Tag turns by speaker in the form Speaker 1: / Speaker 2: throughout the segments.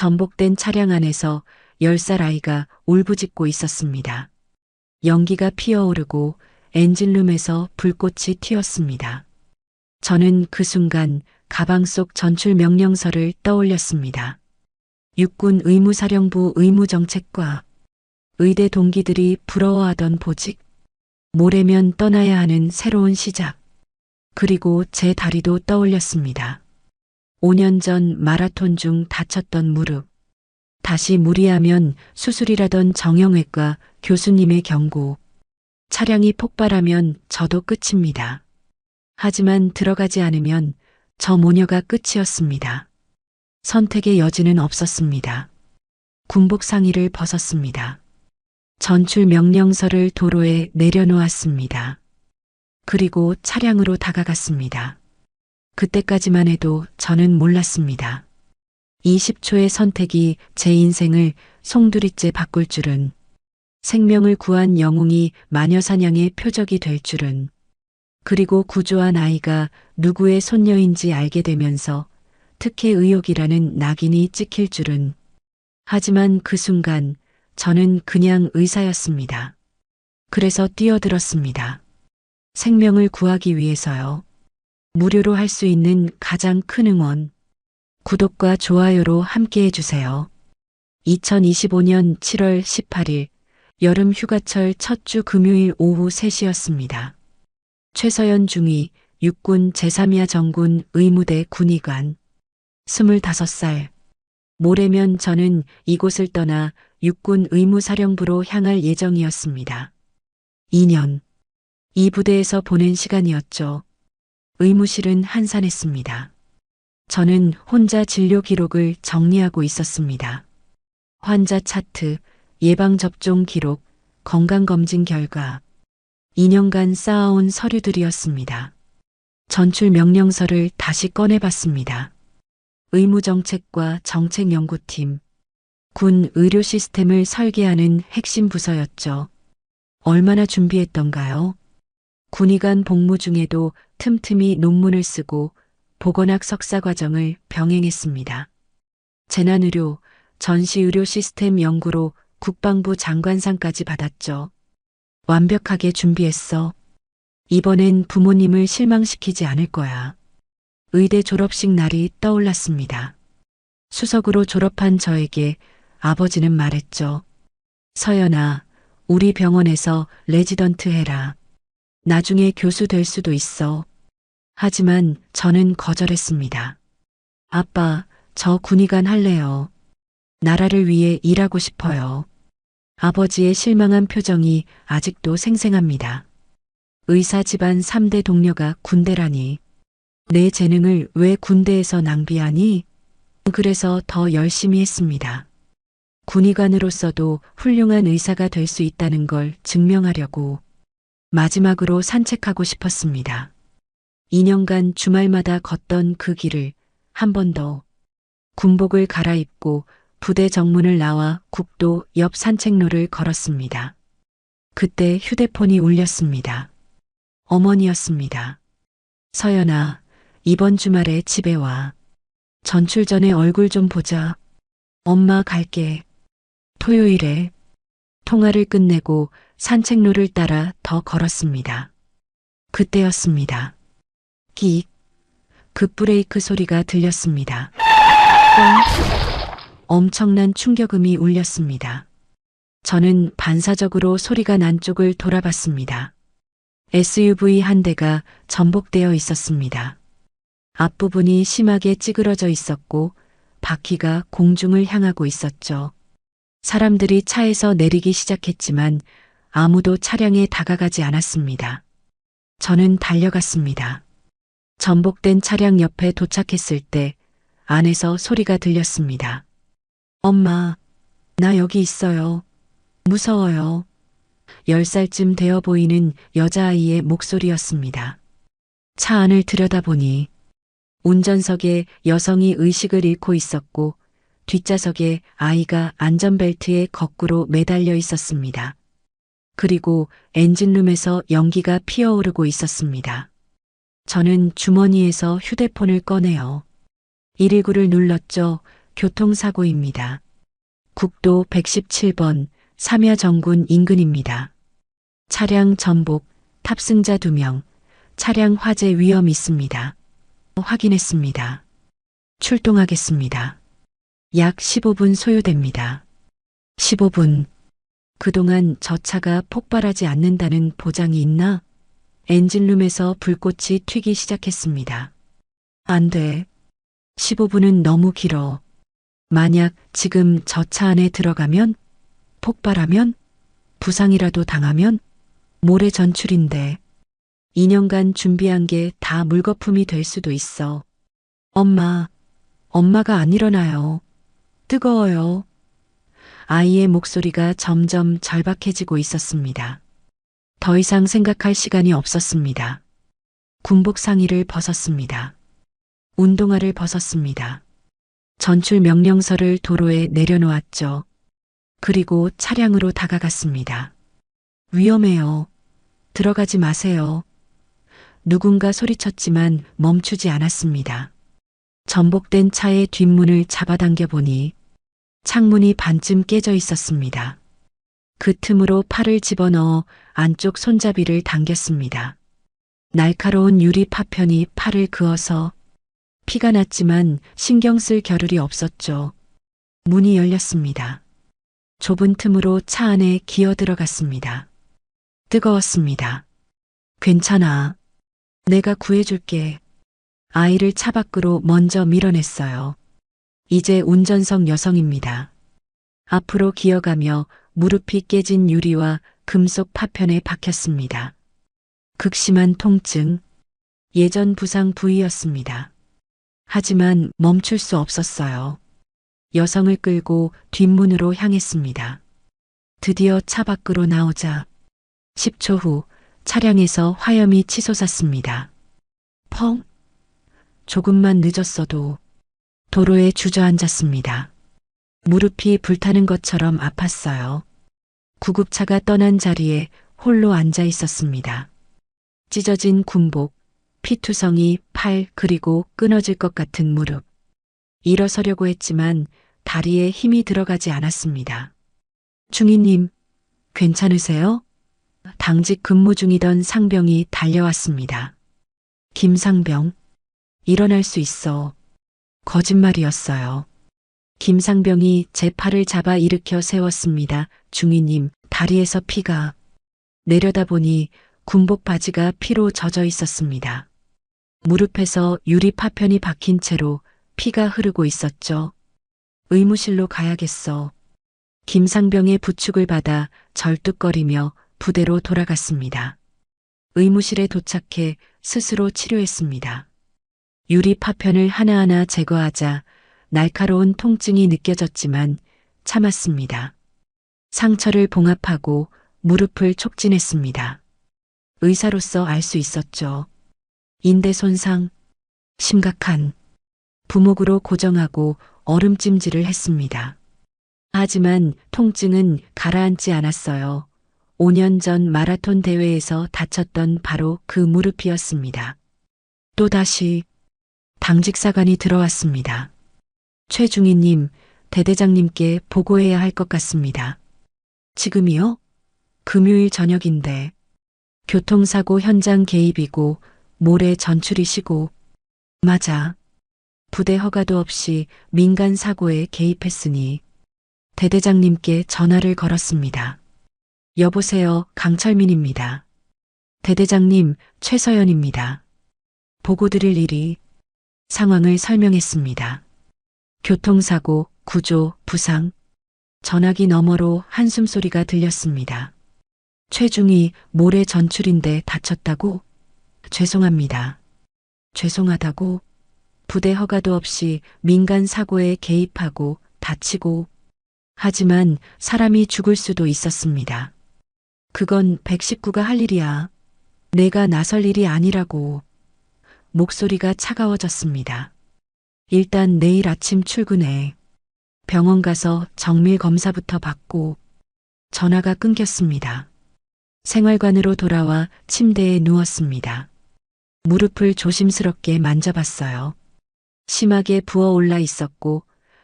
Speaker 1: 전복된 차량 안에서 10살 아이가 울부짖고 있었습니다. 연기가 피어오르고 엔진룸에서 불꽃이 튀었습니다. 저는 그 순간 가방 속 전출 명령서를 떠올렸습니다. 육군 의무사령부 의무정책과 의대 동기들이 부러워하던 보직, 모레면 떠나야 하는 새로운 시작, 그리고 제 다리도 떠올렸습니다. 5년 전 마라톤 중 다쳤던 무릎, 다시 무리하면 수술이라던 정형외과 교수님의 경고, 차량이 폭발하면 저도 끝입니다. 하지만 들어가지 않으면 저 모녀가 끝이었습니다. 선택의 여지는 없었습니다. 군복 상의를 벗었습니다. 전출 명령서를 도로에 내려놓았습니다. 그리고 차량으로 다가갔습니다. 그때까지만 해도 저는 몰랐습니다. 20초의 선택이 제 인생을 송두리째 바꿀 줄은, 생명을 구한 영웅이 마녀사냥의 표적이 될 줄은, 그리고 구조한 아이가 누구의 손녀인지 알게 되면서 특혜 의혹이라는 낙인이 찍힐 줄은. 하지만 그 순간 저는 그냥 의사였습니다. 그래서 뛰어들었습니다. 생명을 구하기 위해서요. 무료로 할 수 있는 가장 큰 응원. 구독과 좋아요로 함께 해주세요. 2025년 7월 18일 여름 휴가철 첫 주 금요일 오후 3시였습니다. 최서연 중위 육군 제3야 정군 의무대 군의관 25살. 모레면 저는 이곳을 떠나 육군 의무사령부로 향할 예정이었습니다. 2년. 이 부대에서 보낸 시간이었죠. 의무실은 한산했습니다. 저는 혼자 진료 기록을 정리하고 있었습니다. 환자 차트, 예방접종 기록, 건강검진 결과, 2년간 쌓아온 서류들이었습니다. 전출 명령서를 다시 꺼내봤습니다. 의무정책과 정책연구팀, 군 의료 시스템을 설계하는 핵심 부서였죠. 얼마나 준비했던가요? 군의관 복무 중에도 틈틈이 논문을 쓰고 보건학 석사 과정을 병행했습니다. 재난의료, 전시의료 시스템 연구로 국방부 장관상까지 받았죠. 완벽하게 준비했어. 이번엔 부모님을 실망시키지 않을 거야. 의대 졸업식 날이 떠올랐습니다. 수석으로 졸업한 저에게 아버지는 말했죠. 서연아, 우리 병원에서 레지던트 해라. 나중에 교수 될 수도 있어. 하지만 저는 거절했습니다. 아빠, 저 군의관 할래요. 나라를 위해 일하고 싶어요. 아버지의 실망한 표정이 아직도 생생합니다. 의사 집안 3대 동료가 군대라니. 내 재능을 왜 군대에서 낭비하니? 그래서 더 열심히 했습니다. 군의관으로서도 훌륭한 의사가 될 수 있다는 걸 증명하려고. 마지막으로 산책하고 싶었습니다. 2년간 주말마다 걷던 그 길을 한 번 더. 군복을 갈아입고 부대 정문을 나와 국도 옆 산책로를 걸었습니다. 그때 휴대폰이 울렸습니다. 어머니였습니다. 서연아, 이번 주말에 집에 와. 전출 전에 얼굴 좀 보자. 엄마 갈게. 토요일에. 통화를 끝내고 산책로를 따라 더 걸었습니다. 그때였습니다. 끽. 급브레이크 소리가 들렸습니다. 꽝. 엄청난 충격음이 울렸습니다. 저는 반사적으로 소리가 난 쪽을 돌아봤습니다. SUV 한 대가 전복되어 있었습니다. 앞부분이 심하게 찌그러져 있었고 바퀴가 공중을 향하고 있었죠. 사람들이 차에서 내리기 시작했지만 아무도 차량에 다가가지 않았습니다. 저는 달려갔습니다. 전복된 차량 옆에 도착했을 때 안에서 소리가 들렸습니다. 엄마, 나 여기 있어요. 무서워요. 10살쯤 되어 보이는 여자아이의 목소리였습니다. 차 안을 들여다보니 운전석에 여성이 의식을 잃고 있었고 뒷좌석에 아이가 안전벨트에 거꾸로 매달려 있었습니다. 그리고 엔진룸에서 연기가 피어오르고 있었습니다. 저는 주머니에서 휴대폰을 꺼내어 119를 눌렀죠. 교통사고입니다. 국도 117번 삼야정군 인근입니다. 차량 전복, 탑승자 2명, 차량 화재 위험 있습니다. 확인했습니다. 출동하겠습니다. 약 15분 소요됩니다. 15분. 그동안 저 차가 폭발하지 않는다는 보장이 있나? 엔진룸에서 불꽃이 튀기 시작했습니다. 안 돼. 15분은 너무 길어. 만약 지금 저 차 안에 들어가면? 폭발하면? 부상이라도 당하면? 모래 전출인데. 2년간 준비한 게 다 물거품이 될 수도 있어. 엄마가 안 일어나요. 뜨거워요. 아이의 목소리가 점점 절박해지고 있었습니다. 더 이상 생각할 시간이 없었습니다. 군복 상의를 벗었습니다. 운동화를 벗었습니다. 전출 명령서를 도로에 내려놓았죠. 그리고 차량으로 다가갔습니다. 위험해요. 들어가지 마세요. 누군가 소리쳤지만 멈추지 않았습니다. 전복된 차의 뒷문을 잡아당겨 보니 창문이 반쯤 깨져 있었습니다. 그 틈으로 팔을 집어넣어 안쪽 손잡이를 당겼습니다. 날카로운 유리 파편이 팔을 그어서 피가 났지만 신경 쓸 겨를이 없었죠. 문이 열렸습니다. 좁은 틈으로 차 안에 기어 들어갔습니다. 뜨거웠습니다. 괜찮아. 내가 구해줄게. 아이를 차 밖으로 먼저 밀어냈어요. 이제 운전석 여성입니다. 앞으로 기어가며 무릎이 깨진 유리와 금속 파편에 박혔습니다. 극심한 통증, 예전 부상 부위였습니다. 하지만 멈출 수 없었어요. 여성을 끌고 뒷문으로 향했습니다. 드디어 차 밖으로 나오자 10초 후 차량에서 화염이 치솟았습니다. 펑! 조금만 늦었어도 도로에 주저앉았습니다. 무릎이 불타는 것처럼 아팠어요. 구급차가 떠난 자리에 홀로 앉아 있었습니다. 찢어진 군복, 피투성이 팔 그리고 끊어질 것 같은 무릎. 일어서려고 했지만 다리에 힘이 들어가지 않았습니다. 중위님, 괜찮으세요? 당직 근무 중이던 상병이 달려왔습니다. 김상병, 일어날 수 있어. 거짓말이었어요. 김상병이 제 팔을 잡아 일으켜 세웠습니다. 중위님, 다리에서 피가. 내려다보니 군복 바지가 피로 젖어 있었습니다. 무릎에서 유리 파편이 박힌 채로 피가 흐르고 있었죠. 의무실로 가야겠어. 김상병의 부축을 받아 절뚝거리며 부대로 돌아갔습니다. 의무실에 도착해 스스로 치료했습니다. 유리 파편을 하나하나 제거하자 날카로운 통증이 느껴졌지만 참았습니다. 상처를 봉합하고 무릎을 촉진했습니다. 의사로서 알 수 있었죠. 인대 손상, 심각한 부목으로 고정하고 얼음찜질을 했습니다. 하지만 통증은 가라앉지 않았어요. 5년 전 마라톤 대회에서 다쳤던 바로 그 무릎이었습니다. 또다시 당직사관이 들어왔습니다. 최중희님, 대대장님께 보고해야 할 것 같습니다. 지금이요? 금요일 저녁인데 교통사고 현장 개입이고 모레 전출이시고. 맞아. 부대 허가도 없이 민간 사고에 개입했으니 대대장님께 전화를 걸었습니다. 여보세요, 강철민입니다. 대대장님, 최서연입니다. 보고 드릴 일이. 상황을 설명했습니다. 교통사고, 구조, 부상. 전화기 너머로 한숨소리가 들렸습니다. 최중희, 모레 전출인데 다쳤다고? 죄송합니다. 죄송하다고? 부대 허가도 없이 민간 사고에 개입하고 다치고. 하지만 사람이 죽을 수도 있었습니다. 그건 119가 할 일이야. 내가 나설 일이 아니라고. 목소리가 차가워졌습니다. 일단 내일 아침 출근해. 병원 가서 정밀 검사부터 받고. 전화가 끊겼습니다. 생활관으로 돌아와 침대에 누웠습니다. 무릎을 조심스럽게 만져봤어요. 심하게 부어올라 있었고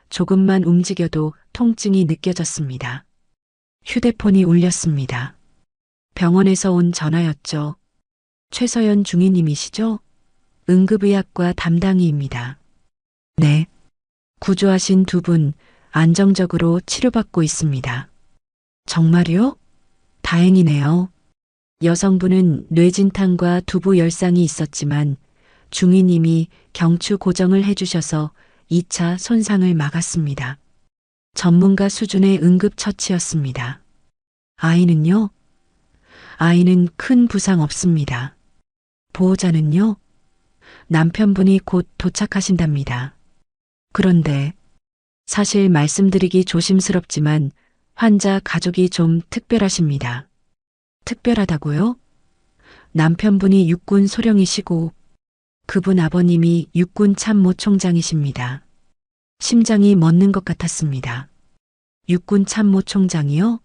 Speaker 1: 조금만 움직여도 통증이 느껴졌습니다. 휴대폰이 울렸습니다. 병원에서 온 전화였죠. 최서연 중위님이시죠? 응급의학과 담당의입니다. 네. 구조하신 두 분 안정적으로 치료받고 있습니다. 정말요? 다행이네요. 여성분은 뇌진탕과 두부 열상이 있었지만 중위님이 경추 고정을 해주셔서 2차 손상을 막았습니다. 전문가 수준의 응급처치였습니다. 아이는요? 아이는 큰 부상 없습니다. 보호자는요? 남편분이 곧 도착하신답니다. 그런데 사실 말씀드리기 조심스럽지만 환자 가족이 좀 특별하십니다. 특별하다고요? 남편분이 육군 소령이시고 그분 아버님이 육군 참모 총장이십니다. 심장이 멎는 것 같았습니다. 육군 참모 총장이요?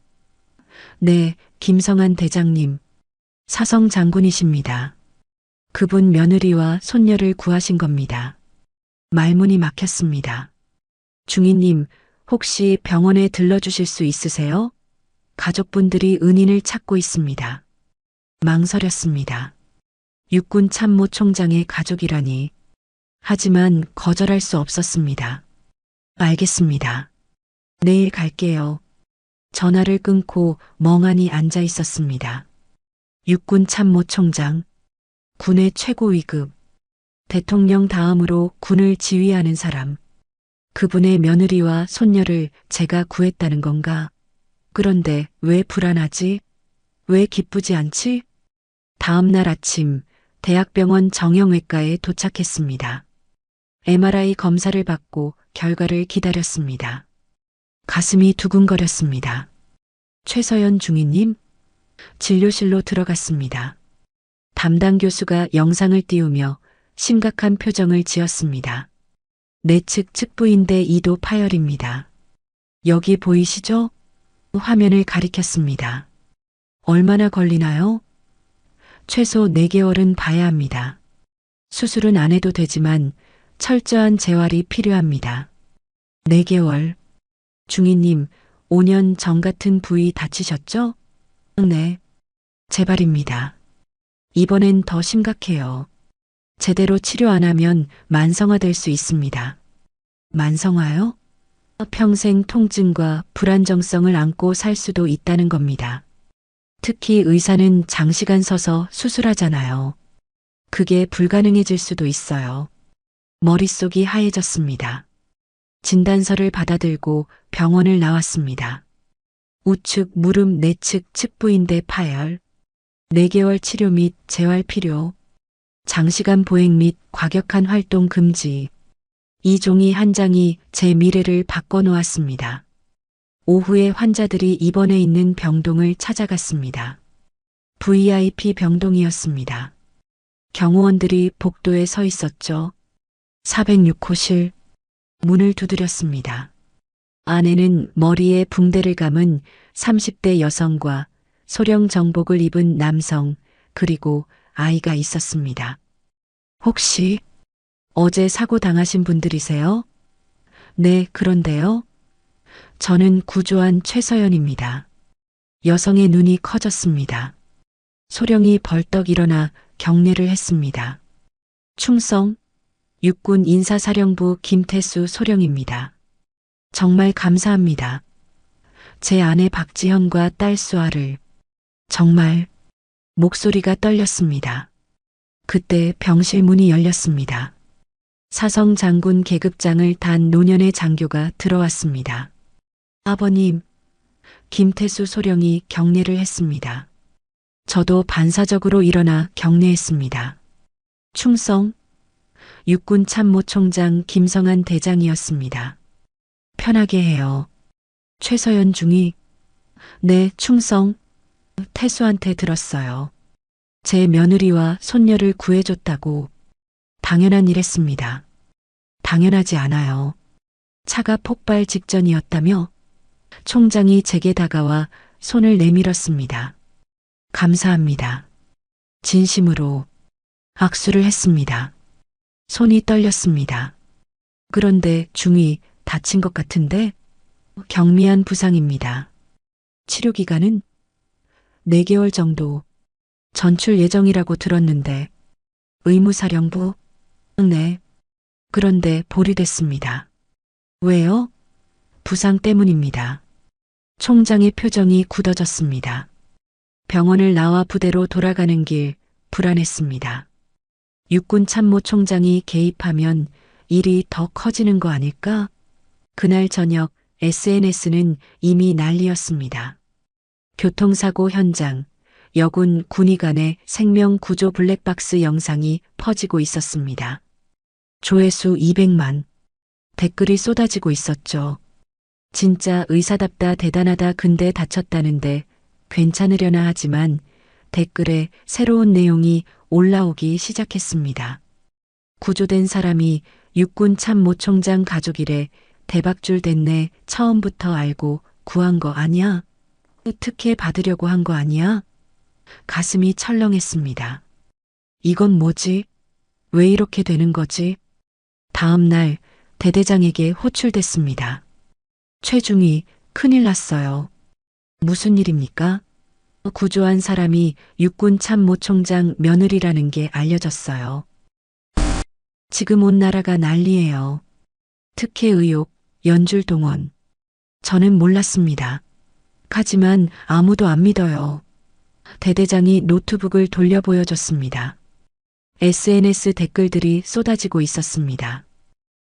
Speaker 1: 네, 김성한 대장님. 사성 장군이십니다. 그분 며느리와 손녀를 구하신 겁니다. 말문이 막혔습니다. 중위님, 혹시 병원에 들러주실 수 있으세요? 가족분들이 은인을 찾고 있습니다. 망설였습니다. 육군 참모 총장의 가족이라니. 하지만 거절할 수 없었습니다. 알겠습니다. 내일 갈게요. 전화를 끊고 멍하니 앉아 있었습니다. 육군 참모 총장, 군의 최고 위급, 대통령 다음으로 군을 지휘하는 사람. 그분의 며느리와 손녀를 제가 구했다는 건가? 그런데 왜 불안하지? 왜 기쁘지 않지? 다음 날 아침 대학병원 정형외과에 도착했습니다. MRI 검사를 받고 결과를 기다렸습니다. 가슴이 두근거렸습니다. 최서연 중위님? 진료실로 들어갔습니다. 담당 교수가 영상을 띄우며 심각한 표정을 지었습니다. 내측 측부인대 2도 파열입니다. 여기 보이시죠? 화면을 가리켰습니다. 얼마나 걸리나요? 최소 4개월은 봐야 합니다. 수술은 안 해도 되지만 철저한 재활이 필요합니다. 4개월. 중위님, 5년 전 같은 부위 다치셨죠? 네. 재발입니다. 이번엔 더 심각해요. 제대로 치료 안 하면 만성화될 수 있습니다. 만성화요? 평생 통증과 불안정성을 안고 살 수도 있다는 겁니다. 특히 의사는 장시간 서서 수술하잖아요. 그게 불가능해질 수도 있어요. 머릿속이 하얘졌습니다. 진단서를 받아들고 병원을 나왔습니다. 우측 무릎 내측 측부인대 파열, 4개월 치료 및 재활 필요, 장시간 보행 및 과격한 활동 금지. 이 종이 한 장이 제 미래를 바꿔놓았습니다. 오후에 환자들이 입원해 있는 병동을 찾아갔습니다. VIP 병동이었습니다. 경호원들이 복도에 서 있었죠. 406호실. 문을 두드렸습니다. 안에는 머리에 붕대를 감은 30대 여성과 소령 정복을 입은 남성, 그리고 아이가 있었습니다. 혹시 어제 사고 당하신 분들이세요? 네, 그런데요. 저는 구조한 최서연입니다. 여성의 눈이 커졌습니다. 소령이 벌떡 일어나 경례를 했습니다. 충성, 육군 인사사령부 김태수 소령입니다. 정말 감사합니다. 제 아내 박지현과 딸 수아를. 정말 목소리가 떨렸습니다. 그때 병실 문이 열렸습니다. 사성 장군 계급장을 단 노년의 장교가 들어왔습니다. 아버님, 김태수 소령이 경례를 했습니다. 저도 반사적으로 일어나 경례했습니다. 충성, 육군 참모총장 김성한 대장이었습니다. 편하게 해요. 최서연 중위. 네, 충성. 태수한테 들었어요. 제 며느리와 손녀를 구해줬다고. 당연한 일했습니다. 당연하지 않아요. 차가 폭발 직전이었다며? 총장이 제게 다가와 손을 내밀었습니다. 감사합니다. 진심으로 악수를 했습니다. 손이 떨렸습니다. 그런데 중위 다친 것 같은데 경미한 부상입니다. 치료 기간은 4개월 정도. 전출 예정이라고 들었는데 의무사령부? 네. 그런데 보류됐습니다. 왜요? 부상 때문입니다. 총장의 표정이 굳어졌습니다. 병원을 나와 부대로 돌아가는 길 불안했습니다. 육군 참모 총장이 개입하면 일이 더 커지는 거 아닐까? 그날 저녁 SNS는 이미 난리였습니다. 교통사고 현장, 여군 군의관의 생명구조 블랙박스 영상이 퍼지고 있었습니다. 조회수 200만. 댓글이 쏟아지고 있었죠. 진짜 의사답다 대단하다 근데 다쳤다는데 괜찮으려나 하지만 댓글에 새로운 내용이 올라오기 시작했습니다. 구조된 사람이 육군 참모총장 가족이래. 대박줄 됐네. 처음부터 알고 구한 거 아니야? 특혜 받으려고 한 거 아니야? 가슴이 철렁했습니다. 이건 뭐지? 왜 이렇게 되는 거지? 다음 날 대대장에게 호출됐습니다. 최중희, 큰일 났어요. 무슨 일입니까? 구조한 사람이 육군 참모총장 며느리라는 게 알려졌어요. 지금 온 나라가 난리예요. 특혜 의혹, 연줄 동원. 저는 몰랐습니다. 하지만 아무도 안 믿어요. 대대장이 노트북을 돌려 보여줬습니다. SNS 댓글들이 쏟아지고 있었습니다.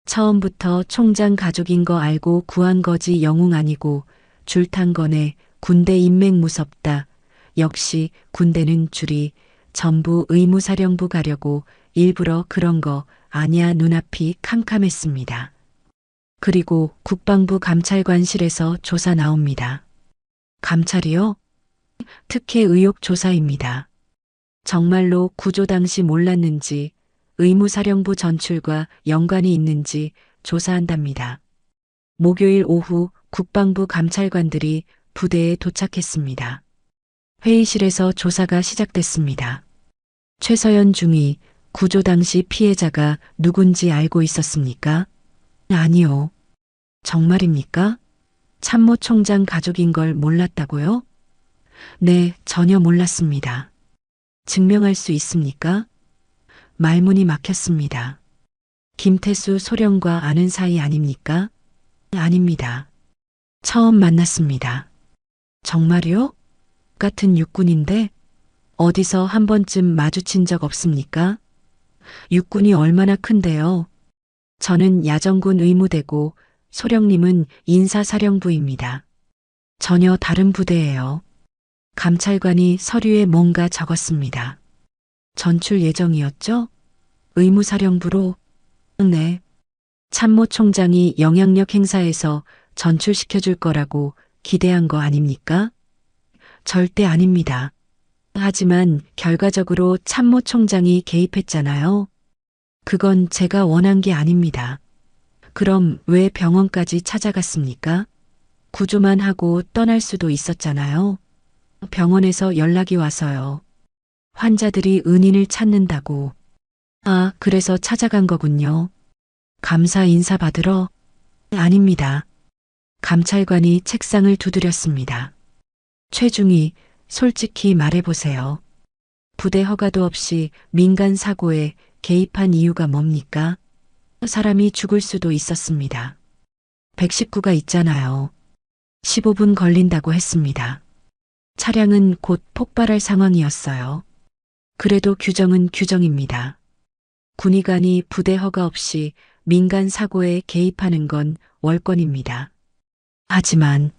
Speaker 1: 처음부터 총장 가족인 거 알고 구한 거지 영웅 아니고 줄탄 거네. 군대 인맥 무섭다. 역시 군대는 줄이 전부 의무사령부 가려고 일부러 그런 거 아니야. 눈앞이 캄캄했습니다. 그리고 국방부 감찰관실에서 조사 나옵니다. 감찰이요? 특혜 의혹 조사입니다. 정말로 구조 당시 몰랐는지 의무사령부 전출과 연관이 있는지 조사한답니다. 목요일 오후 국방부 감찰관들이 부대에 도착했습니다. 회의실에서 조사가 시작됐습니다. 최서연 중위, 구조 당시 피해자가 누군지 알고 있었습니까? 아니요. 정말입니까? 참모총장 가족인 걸 몰랐다고요? 네, 전혀 몰랐습니다. 증명할 수 있습니까? 말문이 막혔습니다. 김태수 소령과 아는 사이 아닙니까? 아닙니다. 처음 만났습니다. 정말요? 같은 육군인데 어디서 한 번쯤 마주친 적 없습니까? 육군이 얼마나 큰데요? 저는 야전군 의무대고 소령님은 인사사령부입니다. 전혀 다른 부대예요. 감찰관이 서류에 뭔가 적었습니다. 전출 예정이었죠? 의무사령부로? 네. 참모총장이 영향력 행사해서 전출시켜줄 거라고 기대한 거 아닙니까? 절대 아닙니다. 하지만 결과적으로 참모총장이 개입했잖아요. 그건 제가 원한 게 아닙니다. 그럼 왜 병원까지 찾아갔습니까? 구조만 하고 떠날 수도 있었잖아요. 병원에서 연락이 와서요. 환자들이 은인을 찾는다고. 아, 그래서 찾아간 거군요. 감사 인사 받으러? 아닙니다. 감찰관이 책상을 두드렸습니다. 최중희, 솔직히 말해보세요. 부대 허가도 없이 민간 사고에 개입한 이유가 뭡니까? 사람이 죽을 수도 있었습니다. 119가 있잖아요. 15분 걸린다고 했습니다. 차량은 곧 폭발할 상황이었어요. 그래도 규정은 규정입니다. 군의관이 부대 허가 없이 민간 사고에 개입하는 건 월권입니다. 하지만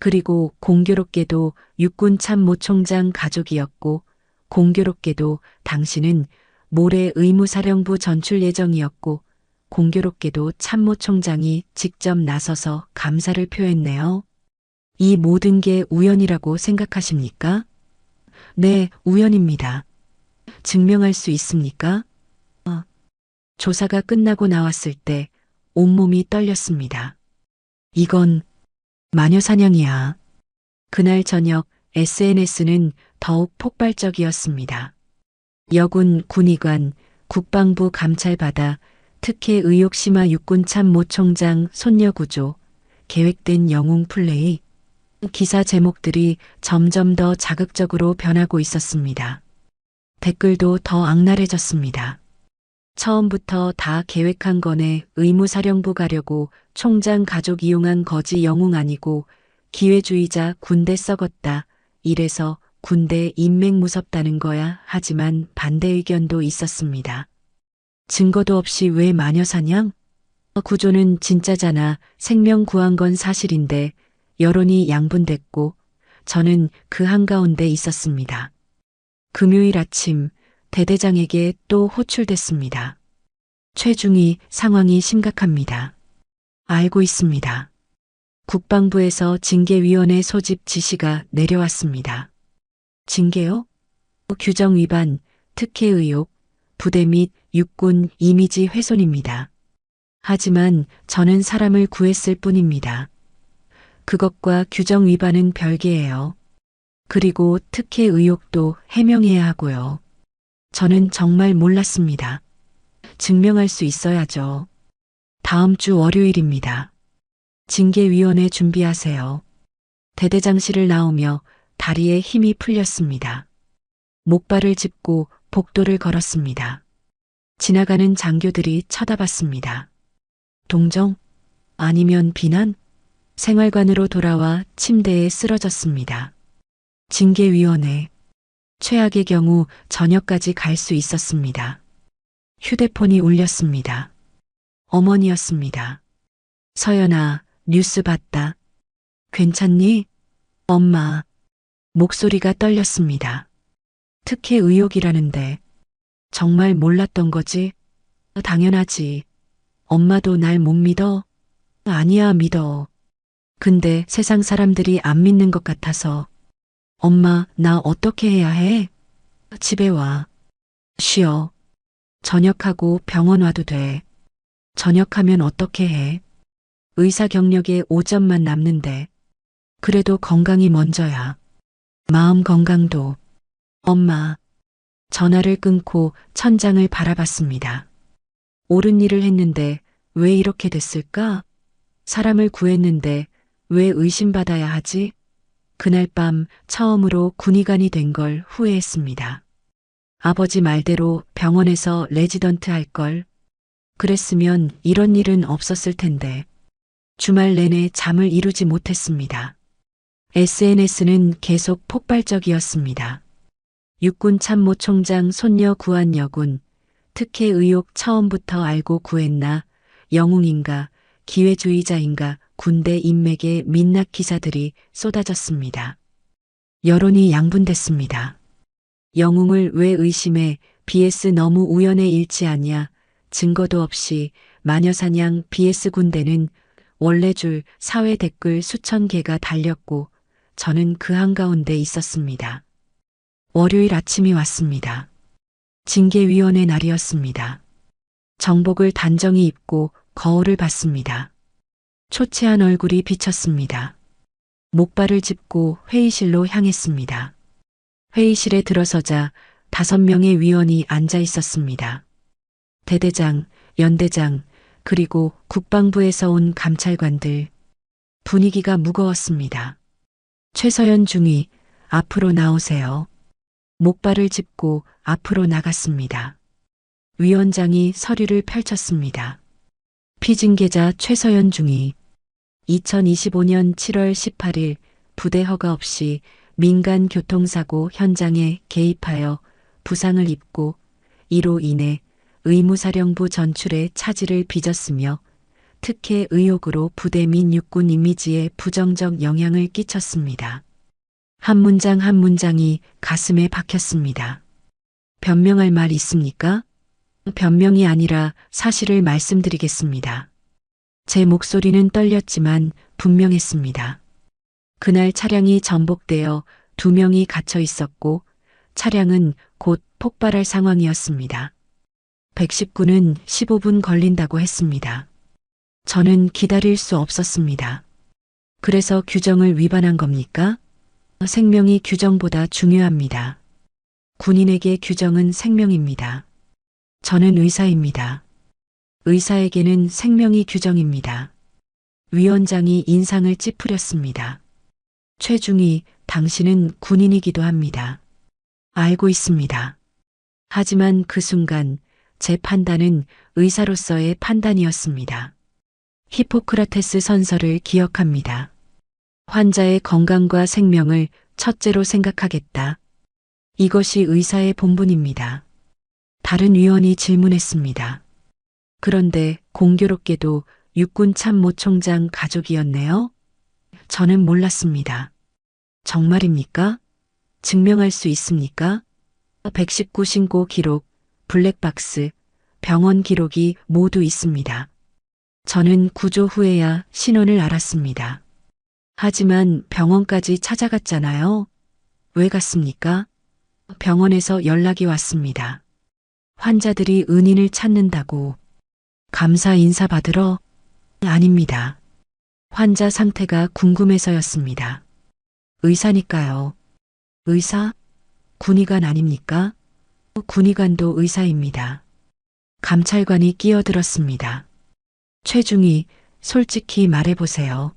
Speaker 1: 그리고 공교롭게도 육군 참모총장 가족이었고 공교롭게도 당신은 모레 의무사령부 전출 예정이었고 공교롭게도 참모총장이 직접 나서서 감사를 표했네요. 이 모든 게 우연이라고 생각하십니까? 네, 우연입니다. 증명할 수 있습니까? 조사가 끝나고 나왔을 때 온몸이 떨렸습니다. 이건 마녀사냥이야. 그날 저녁 SNS는 더욱 폭발적이었습니다. 여군 군의관 국방부 감찰받아 특혜 의혹 심화 육군 참모 총장 손녀 구조, 계획된 영웅 플레이, 기사 제목들이 점점 더 자극적으로 변하고 있었습니다. 댓글도 더 악랄해졌습니다. 처음부터 다 계획한 거네. 의무사령부 가려고 총장 가족 이용한 거지. 영웅 아니고 기회주의자. 군대 썩었다. 이래서 군대 인맥 무섭다는 거야. 하지만 반대 의견도 있었습니다. 증거도 없이 왜 마녀 사냥? 구조는 진짜잖아. 생명 구한 건 사실인데 여론이 양분됐고 저는 그 한가운데 있었습니다. 금요일 아침 대대장에게 또 호출됐습니다. 최중희, 상황이 심각합니다. 알고 있습니다. 국방부에서 징계위원회 소집 지시가 내려왔습니다. 징계요? 규정 위반, 특혜 의혹, 부대 및 육군 이미지 훼손입니다. 하지만 저는 사람을 구했을 뿐입니다. 그것과 규정 위반은 별개예요. 그리고 특혜 의혹도 해명해야 하고요. 저는 정말 몰랐습니다. 증명할 수 있어야죠. 다음 주 월요일입니다. 징계위원회 준비하세요. 대대장실을 나오며 다리에 힘이 풀렸습니다. 목발을 짚고 복도를 걸었습니다. 지나가는 장교들이 쳐다봤습니다. 동정? 아니면 비난? 생활관으로 돌아와 침대에 쓰러졌습니다. 징계위원회. 최악의 경우 저녁까지 갈 수 있었습니다. 휴대폰이 울렸습니다. 어머니였습니다. 서연아, 뉴스 봤다. 괜찮니? 엄마. 목소리가 떨렸습니다. 특혜 의혹이라는데 정말 몰랐던 거지? 당연하지. 엄마도 날 못 믿어? 아니야, 믿어. 근데 세상 사람들이 안 믿는 것 같아서. 엄마, 나 어떻게 해야 해? 집에 와. 쉬어. 전역하고 병원 와도 돼. 전역하면 어떻게 해? 의사 경력에 5점만 남는데. 그래도 건강이 먼저야. 마음 건강도. 엄마. 전화를 끊고 천장을 바라봤습니다. 옳은 일을 했는데 왜 이렇게 됐을까? 사람을 구했는데 왜 의심받아야 하지? 그날 밤 처음으로 군의관이 된 걸 후회했습니다. 아버지 말대로 병원에서 레지던트 할 걸. 그랬으면 이런 일은 없었을 텐데. 주말 내내 잠을 이루지 못했습니다. SNS는 계속 폭발적이었습니다. 육군 참모 총장 손녀 구한 여군, 특혜 의혹 처음부터 알고 구했나, 영웅인가, 기회주의자인가, 군대 인맥의 민낯 기사들이 쏟아졌습니다. 여론이 양분됐습니다. 영웅을 왜 의심해? BS 너무 우연에 일치하냐? 증거도 없이 마녀사냥 BS 군대는 원래 줄 사회 댓글 수천 개가 달렸고 저는 그 한가운데 있었습니다. 월요일 아침이 왔습니다. 징계위원회 날이었습니다. 정복을 단정히 입고 거울을 봤습니다. 초췌한 얼굴이 비쳤습니다. 목발을 짚고 회의실로 향했습니다. 회의실에 들어서자 5명의 위원이 앉아 있었습니다. 대대장, 연대장, 그리고 국방부에서 온 감찰관들. 분위기가 무거웠습니다. 최서연 중위, 앞으로 나오세요. 목발을 짚고 앞으로 나갔습니다. 위원장이 서류를 펼쳤습니다. 피징계자 최서연 중위. 2025년 7월 18일 부대 허가 없이 민간 교통사고 현장에 개입하여 부상을 입고 이로 인해 의무사령부 전출에 차질을 빚었으며 특혜 의혹으로 부대 민 육군 이미지에 부정적 영향을 끼쳤습니다. 한 문장 한 문장이 가슴에 박혔습니다. 변명할 말 있습니까? 변명이 아니라 사실을 말씀드리겠습니다. 제 목소리는 떨렸지만 분명했습니다. 그날 차량이 전복되어 2명이 갇혀 있었고 차량은 곧 폭발할 상황이었습니다. 119는 15분 걸린다고 했습니다. 저는 기다릴 수 없었습니다. 그래서 규정을 위반한 겁니까? 생명이 규정보다 중요합니다. 군인에게 규정은 생명입니다. 저는 의사입니다. 의사에게는 생명이 규정입니다. 위원장이 인상을 찌푸렸습니다. 최중희, 당신은 군인이기도 합니다. 알고 있습니다. 하지만 그 순간 제 판단은 의사로서의 판단이었습니다. 히포크라테스 선서를 기억합니다. 환자의 건강과 생명을 첫째로 생각하겠다. 이것이 의사의 본분입니다. 다른 위원이 질문했습니다. 그런데 공교롭게도 육군 참모총장 가족이었네요? 저는 몰랐습니다. 정말입니까? 증명할 수 있습니까? 119 신고 기록, 블랙박스, 병원 기록이 모두 있습니다. 저는 구조 후에야 신원을 알았습니다. 하지만 병원까지 찾아갔잖아요. 왜 갔습니까? 병원에서 연락이 왔습니다. 환자들이 은인을 찾는다고. 감사 인사 받으러? 아닙니다. 환자 상태가 궁금해서였습니다. 의사니까요. 의사? 군의관 아닙니까? 군의관도 의사입니다. 감찰관이 끼어들었습니다. 최중희, 솔직히 말해보세요.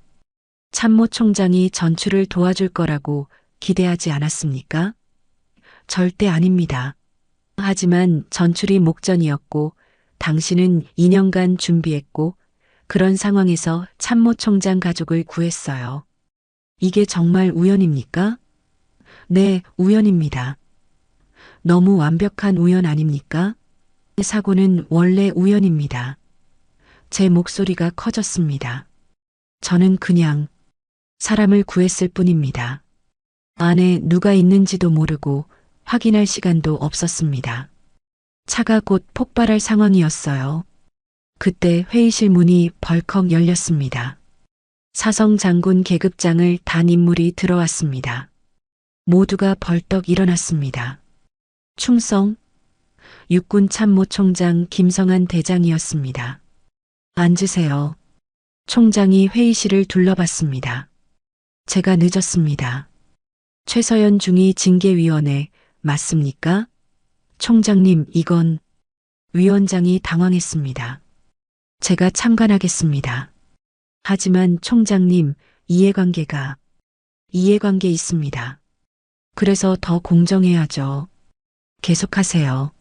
Speaker 1: 참모총장이 전출을 도와줄 거라고 기대하지 않았습니까? 절대 아닙니다. 하지만 전출이 목전이었고 당신은 2년간 준비했고 그런 상황에서 참모총장 가족을 구했어요. 이게 정말 우연입니까? 네, 우연입니다. 너무 완벽한 우연 아닙니까? 사고는 원래 우연입니다. 제 목소리가 커졌습니다. 저는 그냥 사람을 구했을 뿐입니다. 안에 누가 있는지도 모르고 확인할 시간도 없었습니다. 차가 곧 폭발할 상황이었어요. 그때 회의실 문이 벌컥 열렸습니다. 사성 장군 계급장을 단 인물이 들어왔습니다. 모두가 벌떡 일어났습니다. 충성, 육군 참모총장 김성한 대장이었습니다. 앉으세요. 총장이 회의실을 둘러봤습니다. 제가 늦었습니다. 최서연 중위 징계위원회 맞습니까? 총장님, 이건 위원장이 당황했습니다. 제가 참관하겠습니다. 하지만 총장님, 이해관계 있습니다. 그래서 더 공정해야죠. 계속하세요.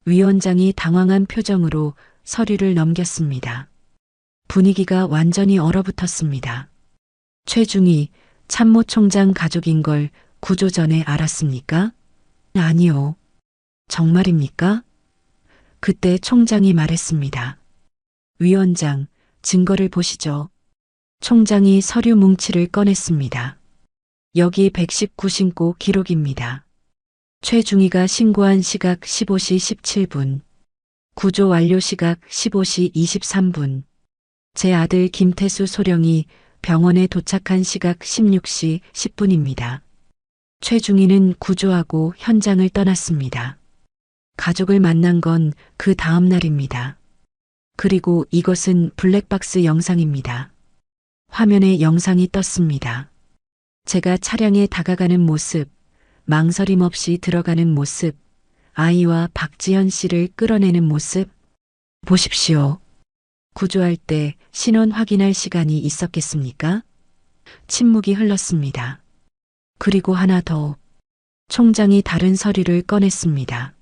Speaker 1: 위원장이 당황한 표정으로 서류를 넘겼습니다. 분위기가 완전히 얼어붙었습니다. 최중희, 참모총장 가족인 걸 구조 전에 알았습니까? 아니요. 정말입니까? 그때 총장이 말했습니다. 위원장, 증거를 보시죠. 총장이 서류 뭉치를 꺼냈습니다. 여기 119 신고 기록입니다. 최중희가 신고한 시각 15시 17분. 구조 완료 시각 15시 23분. 제 아들 김태수 소령이 병원에 도착한 시각 16시 10분입니다. 최중희는 구조하고 현장을 떠났습니다. 가족을 만난 건 그 다음 날입니다. 그리고 이것은 블랙박스 영상입니다. 화면에 영상이 떴습니다. 제가 차량에 다가가는 모습, 망설임 없이 들어가는 모습, 아이와 박지현 씨를 끌어내는 모습. 보십시오. 구조할 때 신원 확인할 시간이 있었겠습니까? 침묵이 흘렀습니다. 그리고 하나 더. 총장이 다른 서류를 꺼냈습니다.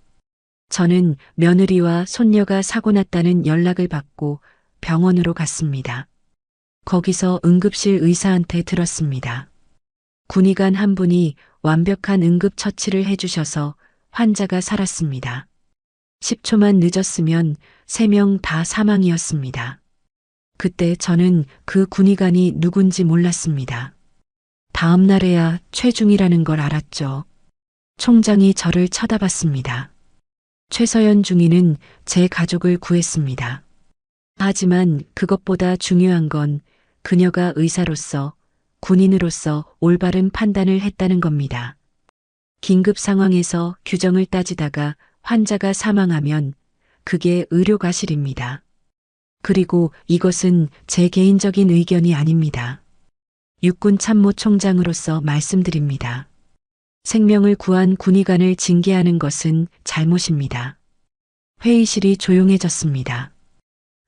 Speaker 1: 저는 며느리와 손녀가 사고 났다는 연락을 받고 병원으로 갔습니다. 거기서 응급실 의사한테 들었습니다. 군의관 한 분이 완벽한 응급처치를 해주셔서 환자가 살았습니다. 10초만 늦었으면 3명 다 사망이었습니다. 그때 저는 그 군의관이 누군지 몰랐습니다. 다음 날에야 최중희라는 걸 알았죠. 총장이 저를 쳐다봤습니다. 최서연 중위는 제 가족을 구했습니다. 하지만 그것보다 중요한 건 그녀가 의사로서, 군인으로서 올바른 판단을 했다는 겁니다. 긴급 상황에서 규정을 따지다가 환자가 사망하면 그게 의료과실입니다. 그리고 이것은 제 개인적인 의견이 아닙니다. 육군 참모총장으로서 말씀드립니다. 생명을 구한 군의관을 징계하는 것은 잘못입니다. 회의실이 조용해졌습니다.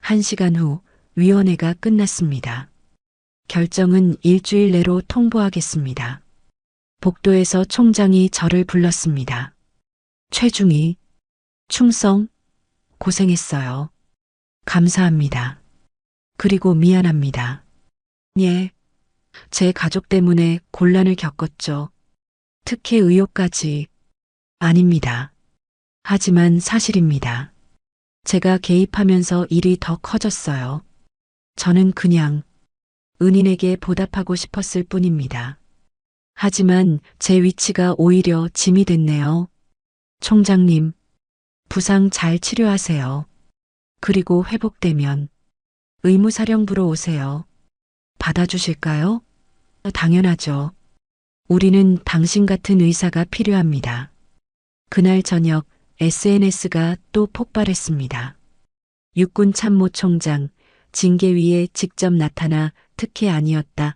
Speaker 1: 1시간 후 위원회가 끝났습니다. 결정은 일주일 내로 통보하겠습니다. 복도에서 총장이 저를 불렀습니다. 최중희, 충성, 고생했어요. 감사합니다. 그리고 미안합니다. 예, 제 가족 때문에 곤란을 겪었죠. 특혜 의혹까지. 아닙니다. 하지만 사실입니다. 제가 개입하면서 일이 더 커졌어요. 저는 그냥 은인에게 보답하고 싶었을 뿐입니다. 하지만 제 위치가 오히려 짐이 됐네요. 총장님, 부상 잘 치료하세요. 그리고 회복되면 의무사령부로 오세요. 받아주실까요? 당연하죠. 우리는 당신 같은 의사가 필요합니다. 그날 저녁 SNS가 또 폭발했습니다. 육군 참모총장, 징계위에 직접 나타나 특혜 아니었다.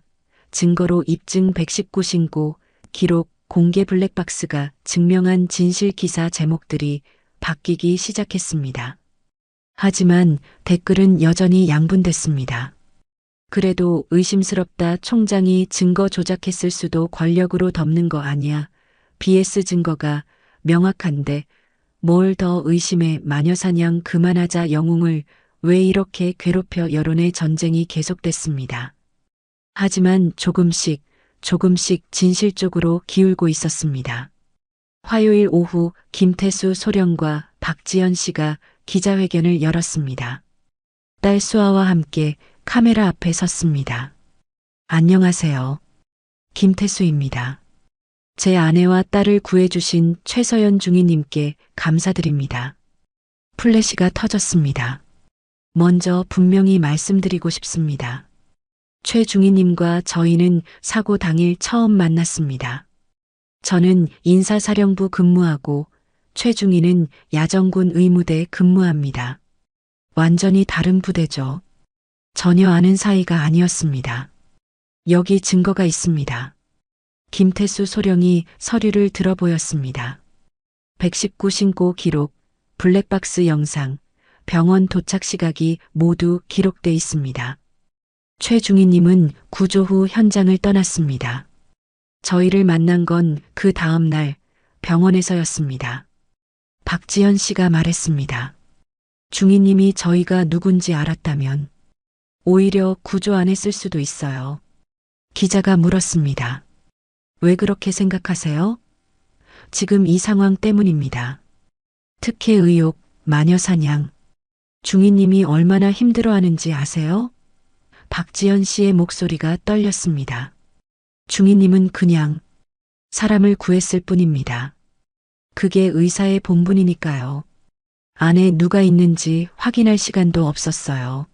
Speaker 1: 증거로 입증 119 신고, 기록, 공개 블랙박스가 증명한 진실 기사 제목들이 바뀌기 시작했습니다. 하지만 댓글은 여전히 양분됐습니다. 그래도 의심스럽다. 총장이 증거 조작했을 수도. 권력으로 덮는 거 아니야. BS 증거가 명확한데 뭘 더 의심해. 마녀사냥 그만하자. 영웅을 왜 이렇게 괴롭혀. 여론의 전쟁이 계속됐습니다. 하지만 조금씩 진실 쪽으로 기울고 있었습니다. 화요일 오후 김태수 소령과 박지연 씨가 기자회견을 열었습니다. 딸 수아와 함께 카메라 앞에 섰습니다. 안녕하세요. 김태수입니다. 제 아내와 딸을 구해주신 최서연 중위님께 감사드립니다. 플래시가 터졌습니다. 먼저 분명히 말씀드리고 싶습니다. 최중희님과 저희는 사고 당일 처음 만났습니다. 저는 인사사령부 근무하고 최중희는 야전군 의무대 근무합니다. 완전히 다른 부대죠. 전혀 아는 사이가 아니었습니다. 여기 증거가 있습니다. 김태수 소령이 서류를 들어보였습니다. 119 신고 기록, 블랙박스 영상, 병원 도착 시각이 모두 기록돼 있습니다. 최중희님은 구조 후 현장을 떠났습니다. 저희를 만난 건 그 다음 날 병원에서였습니다. 박지연 씨가 말했습니다. 중희님이 저희가 누군지 알았다면 오히려 구조 안 했을 수도 있어요. 기자가 물었습니다. 왜 그렇게 생각하세요? 지금 이 상황 때문입니다. 특혜 의혹, 마녀사냥. 중희님이 얼마나 힘들어하는지 아세요? 박지연 씨의 목소리가 떨렸습니다. 중희님은 그냥 사람을 구했을 뿐입니다. 그게 의사의 본분이니까요. 안에 누가 있는지 확인할 시간도 없었어요.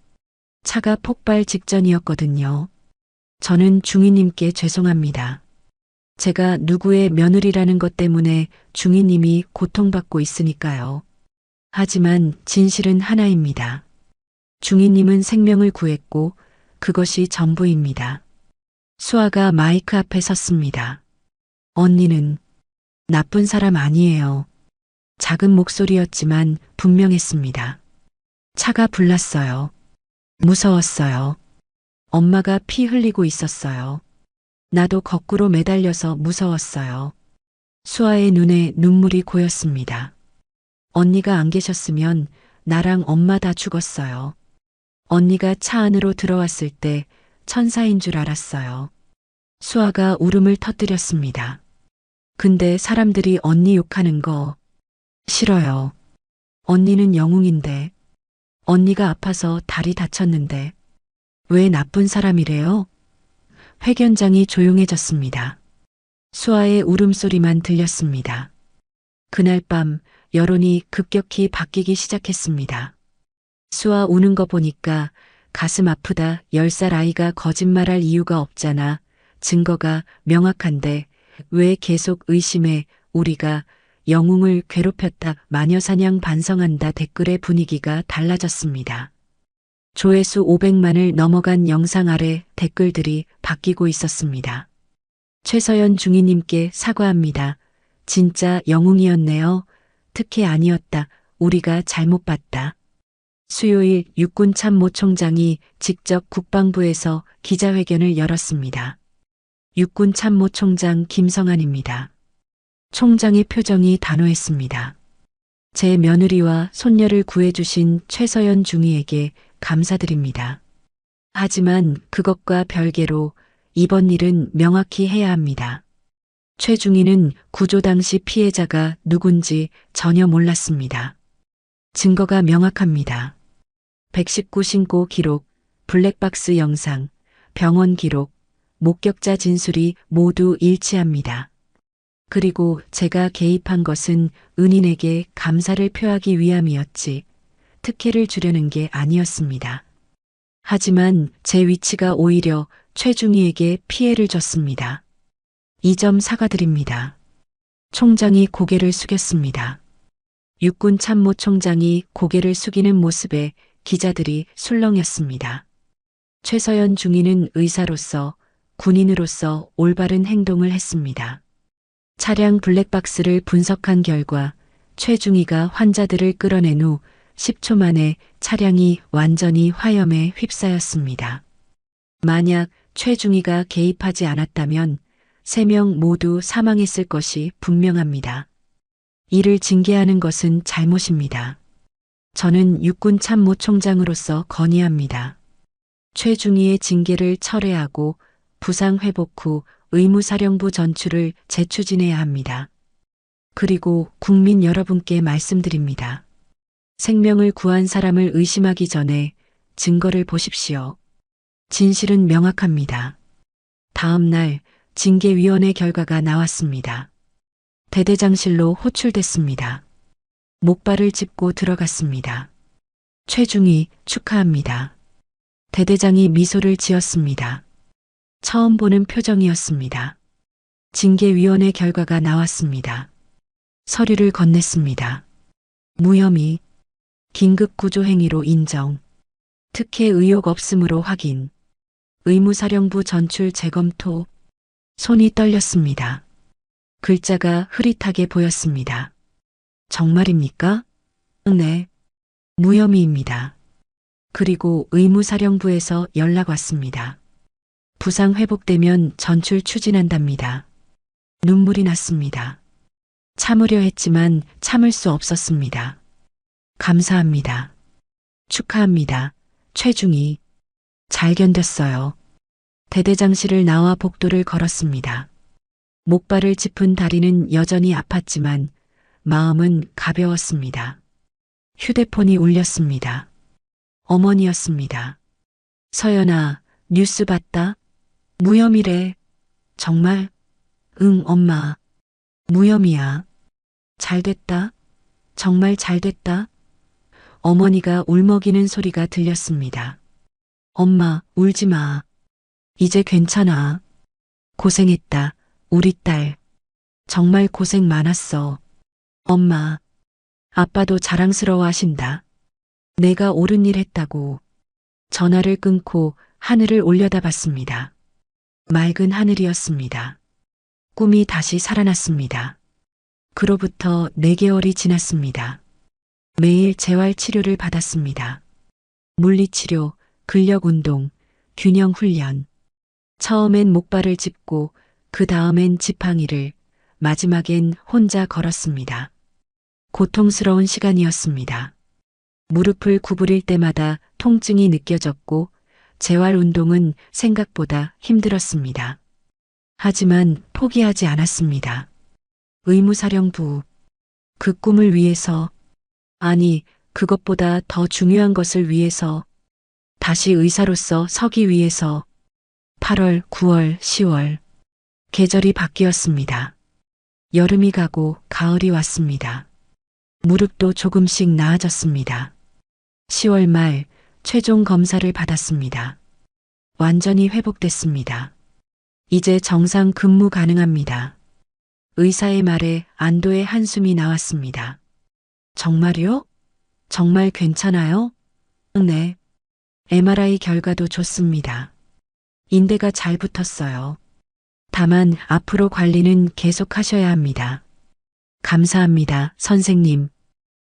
Speaker 1: 차가 폭발 직전이었거든요. 저는 중희님께 죄송합니다. 제가 누구의 며느리라는 것 때문에 중희님이 고통받고 있으니까요. 하지만 진실은 하나입니다. 중희님은 생명을 구했고 그것이 전부입니다. 수아가 마이크 앞에 섰습니다. 언니는 나쁜 사람 아니에요. 작은 목소리였지만 분명했습니다. 차가 불났어요. 무서웠어요. 엄마가 피 흘리고 있었어요. 나도 거꾸로 매달려서 무서웠어요. 수아의 눈에 눈물이 고였습니다. 언니가 안 계셨으면 나랑 엄마 다 죽었어요. 언니가 차 안으로 들어왔을 때 천사인 줄 알았어요. 수아가 울음을 터뜨렸습니다. 근데 사람들이 언니 욕하는 거 싫어요. 언니는 영웅인데, 언니가 아파서 다리 다쳤는데, 왜 나쁜 사람이래요? 회견장이 조용해졌습니다. 수아의 울음소리만 들렸습니다. 그날 밤 여론이 급격히 바뀌기 시작했습니다. 수아 우는 거 보니까 가슴 아프다. 10살 아이가 거짓말할 이유가 없잖아. 증거가 명확한데 왜 계속 의심해. 우리가 영웅을 괴롭혔다. 마녀사냥 반성한다. 댓글의 분위기가 달라졌습니다. 조회수 500만을 넘어간 영상 아래 댓글들이 바뀌고 있었습니다. 최서연 중위님께 사과합니다. 진짜 영웅이었네요. 특혜 아니었다. 우리가 잘못 봤다. 수요일 육군 참모총장이 직접 국방부에서 기자회견을 열었습니다. 육군 참모총장 김성한입니다. 총장의 표정이 단호했습니다. 제 며느리와 손녀를 구해주신 최서연 중위에게 감사드립니다. 하지만 그것과 별개로 이번 일은 명확히 해야 합니다. 최중위는 구조 당시 피해자가 누군지 전혀 몰랐습니다. 증거가 명확합니다. 119 신고 기록, 블랙박스 영상, 병원 기록, 목격자 진술이 모두 일치합니다. 그리고 제가 개입한 것은 은인에게 감사를 표하기 위함이었지 특혜를 주려는 게 아니었습니다. 하지만 제 위치가 오히려 최중위에게 피해를 줬습니다. 이 점 사과드립니다. 총장이 고개를 숙였습니다. 육군 참모총장이 고개를 숙이는 모습에 기자들이 술렁였습니다. 최서연 중위는 의사로서 군인으로서 올바른 행동을 했습니다. 차량 블랙박스를 분석한 결과 최중위가 환자들을 끌어낸 후 10초 만에 차량이 완전히 화염에 휩싸였습니다. 만약 최중위가 개입하지 않았다면 3명 모두 사망했을 것이 분명합니다. 이를 징계하는 것은 잘못입니다. 저는 육군 참모총장으로서 건의합니다. 최중위의 징계를 철회하고 부상 회복 후 의무사령부 전출을 재추진해야 합니다. 그리고 국민 여러분께 말씀드립니다. 생명을 구한 사람을 의심하기 전에 증거를 보십시오. 진실은 명확합니다. 다음 날 징계위원회 결과가 나왔습니다. 대대장실로 호출됐습니다. 목발을 짚고 들어갔습니다. 최중위 축하합니다. 대대장이 미소를 지었습니다. 처음 보는 표정이었습니다. 징계위원회 결과가 나왔습니다. 서류를 건넸습니다. 무혐의, 긴급구조행위로 인정, 특혜 의혹 없음으로 확인, 의무사령부 전출 재검토. 손이 떨렸습니다. 글자가 흐릿하게 보였습니다. 정말입니까? 네. 무혐의입니다. 그리고 의무사령부에서 연락 왔습니다. 부상 회복되면 전출 추진한답니다. 눈물이 났습니다. 참으려 했지만 참을 수 없었습니다. 감사합니다. 축하합니다. 최중위. 잘 견뎠어요. 대대장실을 나와 복도를 걸었습니다. 목발을 짚은 다리는 여전히 아팠지만 마음은 가벼웠습니다. 휴대폰이 울렸습니다. 어머니였습니다. 서연아, 뉴스 봤다? 무혐의래. 정말? 응, 엄마. 무혐의야. 잘됐다. 정말 잘됐다. 어머니가 울먹이는 소리가 들렸습니다. 엄마, 울지 마. 이제 괜찮아. 고생했다. 우리 딸. 정말 고생 많았어. 엄마. 아빠도 자랑스러워 하신다. 내가 옳은 일 했다고. 전화를 끊고 하늘을 올려다봤습니다. 맑은 하늘이었습니다. 꿈이 다시 살아났습니다. 그로부터 4개월이 지났습니다. 매일 재활치료를 받았습니다. 물리치료, 근력운동, 균형훈련. 처음엔 목발을 짚고 그 다음엔 지팡이를, 마지막엔 혼자 걸었습니다. 고통스러운 시간이었습니다. 무릎을 구부릴 때마다 통증이 느껴졌고 재활운동은 생각보다 힘들었습니다. 하지만 포기하지 않았습니다. 의무사령부. 그 꿈을 위해서, 아니, 그것보다 더 중요한 것을 위해서, 다시 의사로서 서기 위해서. 8월, 9월, 10월. 계절이 바뀌었습니다. 여름이 가고 가을이 왔습니다. 무릎도 조금씩 나아졌습니다. 10월 말 최종 검사를 받았습니다. 완전히 회복됐습니다. 이제 정상 근무 가능합니다. 의사의 말에 안도의 한숨이 나왔습니다. 정말요? 정말 괜찮아요? 네. MRI 결과도 좋습니다. 인대가 잘 붙었어요. 다만 앞으로 관리는 계속 하셔야 합니다. 감사합니다, 선생님.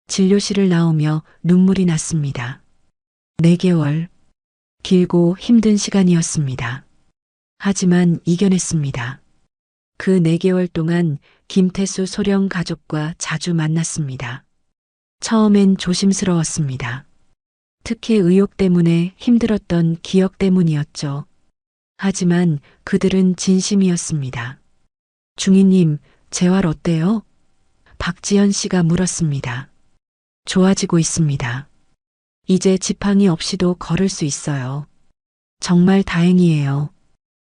Speaker 1: 진료실을 나오며 눈물이 났습니다. 4개월. 길고 힘든 시간이었습니다. 하지만 이겨냈습니다. 그 4개월 동안 김태수 소령 가족과 자주 만났습니다. 처음엔 조심스러웠습니다. 특혜 의혹 때문에 힘들었던 기억 때문이었죠. 하지만 그들은 진심이었습니다. 중위님, 재활 어때요? 박지현 씨가 물었습니다. 좋아지고 있습니다. 이제 지팡이 없이도 걸을 수 있어요. 정말 다행이에요.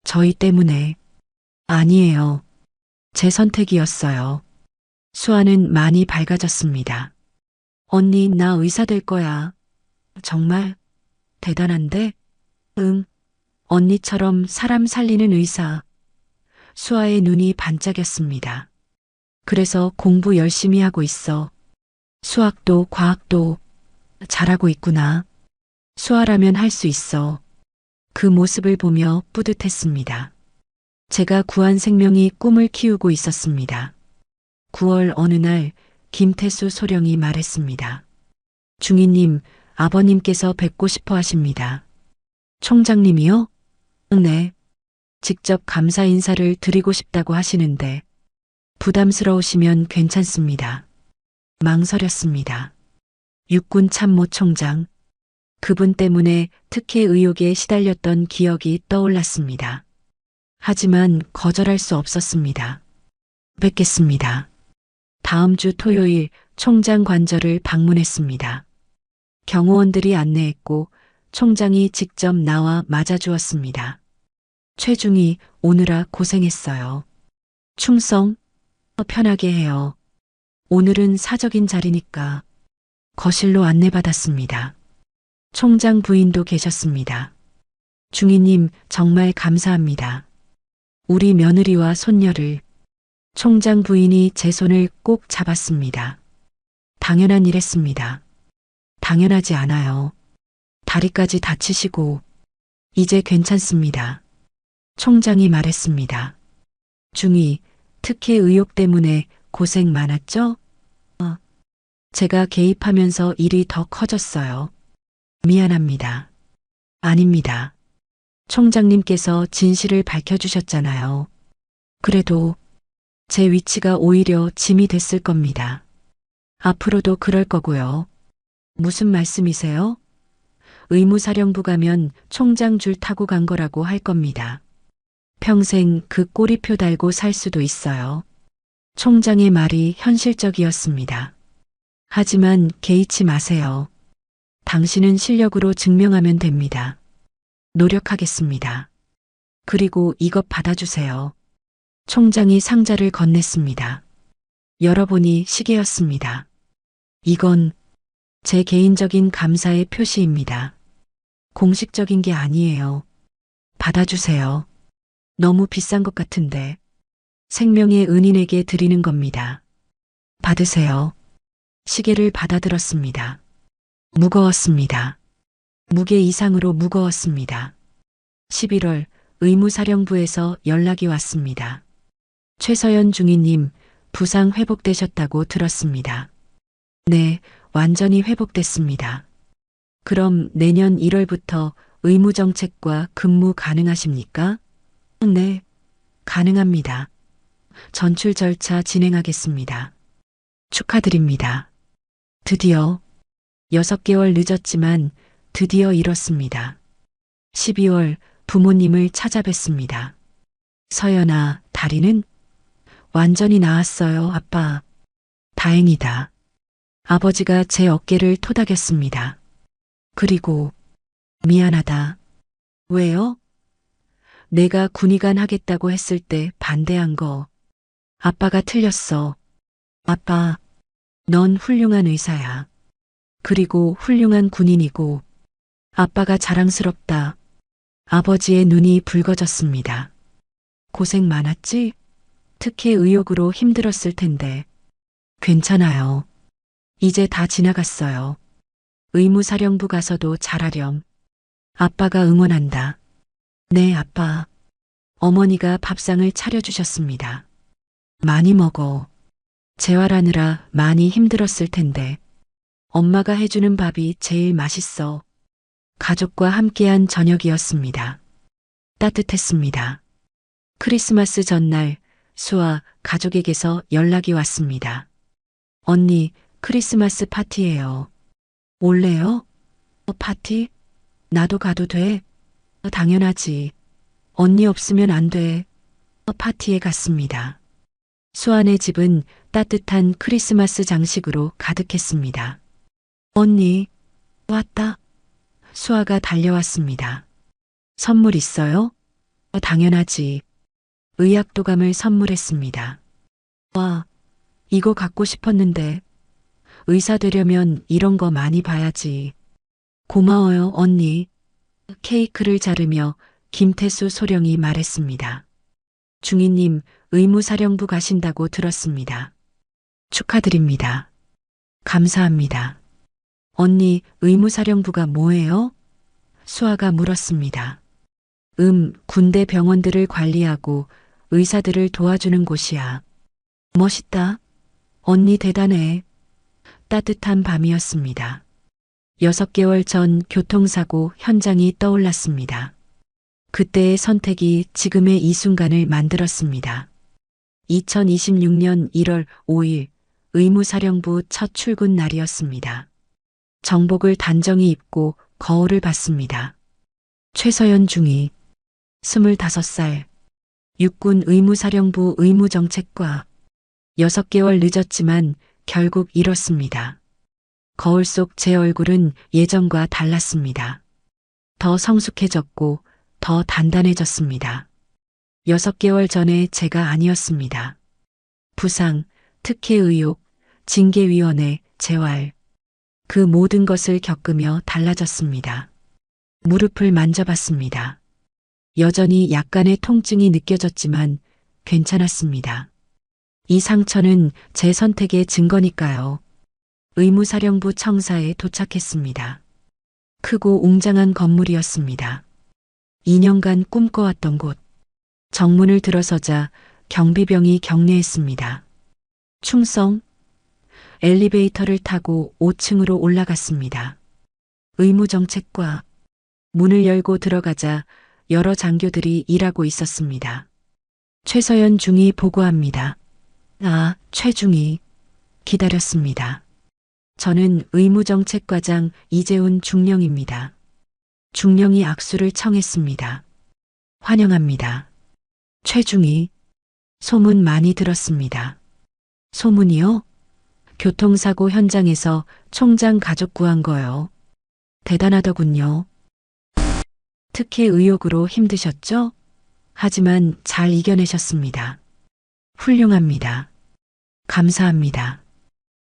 Speaker 1: 저희 때문에. 아니에요. 제 선택이었어요. 수아는 많이 밝아졌습니다. 언니, 나 의사 될 거야. 정말? 대단한데? 응. 언니처럼 사람 살리는 의사. 수아의 눈이 반짝였습니다. 그래서 공부 열심히 하고 있어. 수학도 과학도 잘하고 있구나. 수아라면 할 수 있어. 그 모습을 보며 뿌듯했습니다. 제가 구한 생명이 꿈을 키우고 있었습니다. 9월 어느 날 김태수 소령이 말했습니다. 중위님, 아버님께서 뵙고 싶어 하십니다. 총장님이요? 네. 직접 감사 인사를 드리고 싶다고 하시는데 부담스러우시면 괜찮습니다. 망설였습니다. 육군 참모 총장. 그분 때문에 특혜 의혹에 시달렸던 기억이 떠올랐습니다. 하지만 거절할 수 없었습니다. 뵙겠습니다. 다음 주 토요일 총장 관저를 방문했습니다. 경호원들이 안내했고 총장이 직접 나와 맞아주었습니다. 최중희, 오느라 고생했어요. 충성, 편하게 해요. 오늘은 사적인 자리니까. 거실로 안내받았습니다. 총장 부인도 계셨습니다. 중위님, 정말 감사합니다. 우리 며느리와 손녀를. 총장 부인이 제 손을 꼭 잡았습니다. 당연한 일했습니다. 당연하지 않아요. 다리까지 다치시고 이제 괜찮습니다. 총장이 말했습니다. 중위, 특혜 의혹 때문에 고생 많았죠? 제가 개입하면서 일이 더 커졌어요. 미안합니다. 아닙니다. 총장님께서 진실을 밝혀주셨잖아요. 그래도 제 위치가 오히려 짐이 됐을 겁니다. 앞으로도 그럴 거고요. 무슨 말씀이세요? 의무사령부 가면 총장 줄 타고 간 거라고 할 겁니다. 평생 그 꼬리표 달고 살 수도 있어요. 총장의 말이 현실적이었습니다. 하지만 개의치 마세요. 당신은 실력으로 증명하면 됩니다. 노력하겠습니다. 그리고 이것 받아주세요. 총장이 상자를 건넸습니다. 열어보니 시계였습니다. 이건 제 개인적인 감사의 표시입니다. 공식적인 게 아니에요. 받아주세요. 너무 비싼 것 같은데. 생명의 은인에게 드리는 겁니다. 받으세요. 시계를 받아들었습니다. 무거웠습니다. 무게 이상으로 무거웠습니다. 11월 의무사령부에서 연락이 왔습니다. 최서연 중위님, 부상 회복되셨다고 들었습니다. 네, 완전히 회복됐습니다. 그럼 내년 1월부터 의무정책과 근무 가능하십니까? 네, 가능합니다. 전출 절차 진행하겠습니다. 축하드립니다. 드디어 6개월 늦었지만 드디어 이뤘습니다. 12월 부모님을 찾아뵙습니다. 서연아, 다리는? 완전히 나았어요, 아빠. 다행이다. 아버지가 제 어깨를 토닥였습니다. 그리고 미안하다. 왜요? 내가 군의관 하겠다고 했을 때 반대한 거. 아빠가 틀렸어. 아빠, 넌 훌륭한 의사야. 그리고 훌륭한 군인이고 아빠가 자랑스럽다. 아버지의 눈이 붉어졌습니다. 고생 많았지? 특혜 의혹으로 힘들었을 텐데. 괜찮아요. 이제 다 지나갔어요. 의무사령부 가서도 잘하렴. 아빠가 응원한다. 네, 아빠. 어머니가 밥상을 차려주셨습니다. 많이 먹어. 재활하느라 많이 힘들었을 텐데. 엄마가 해주는 밥이 제일 맛있어. 가족과 함께한 저녁이었습니다. 따뜻했습니다. 크리스마스 전날 수아 가족에게서 연락이 왔습니다. 언니, 크리스마스 파티예요. 올래요? 파티? 나도 가도 돼? 당연하지. 언니 없으면 안 돼. 파티에 갔습니다. 수아네 집은 따뜻한 크리스마스 장식으로 가득했습니다. 언니, 왔다. 수아가 달려왔습니다. 선물 있어요? 당연하지. 의약도감을 선물했습니다. 와, 이거 갖고 싶었는데. 의사 되려면 이런 거 많이 봐야지. 고마워요, 언니. 케이크를 자르며 김태수 소령이 말했습니다. 중위님, 의무사령부 가신다고 들었습니다. 축하드립니다. 감사합니다. 언니, 의무사령부가 뭐예요? 수아가 물었습니다. 군대 병원들을 관리하고 의사들을 도와주는 곳이야. 멋있다. 언니 대단해. 따뜻한 밤이었습니다. 6개월 전 교통사고 현장이 떠올랐습니다. 그때의 선택이 지금의 이 순간을 만들었습니다. 2026년 1월 5일 의무사령부 첫 출근 날이었습니다. 정복을 단정히 입고 거울을 봤습니다. 최서연 중위, 25살, 육군 의무사령부 의무정책과 6개월 늦었지만 결국 이뤘습니다. 거울 속 제 얼굴은 예전과 달랐습니다. 더 성숙해졌고 더 단단해졌습니다. 6개월 전에 제가 아니었습니다. 부상, 특혜 의혹, 징계위원회, 재활. 그 모든 것을 겪으며 달라졌습니다. 무릎을 만져봤습니다. 여전히 약간의 통증이 느껴졌지만 괜찮았습니다. 이 상처는 제 선택의 증거니까요. 의무사령부 청사에 도착했습니다. 크고 웅장한 건물이었습니다. 2년간 꿈꿔왔던 곳. 정문을 들어서자 경비병이 격려했습니다. 충성. 엘리베이터를 타고 5층으로 올라갔습니다. 의무정책과 문을 열고 들어가자 여러 장교들이 일하고 있었습니다. 최서연 중위 보고합니다. 최중위. 기다렸습니다. 저는 의무정책과장 이재훈 중령입니다. 중령이 악수를 청했습니다. 환영합니다. 최중위. 소문 많이 들었습니다. 소문이요? 교통사고 현장에서 총장 가족 구한 거요. 대단하더군요. 특혜 의혹으로 힘드셨죠? 하지만 잘 이겨내셨습니다. 훌륭합니다. 감사합니다.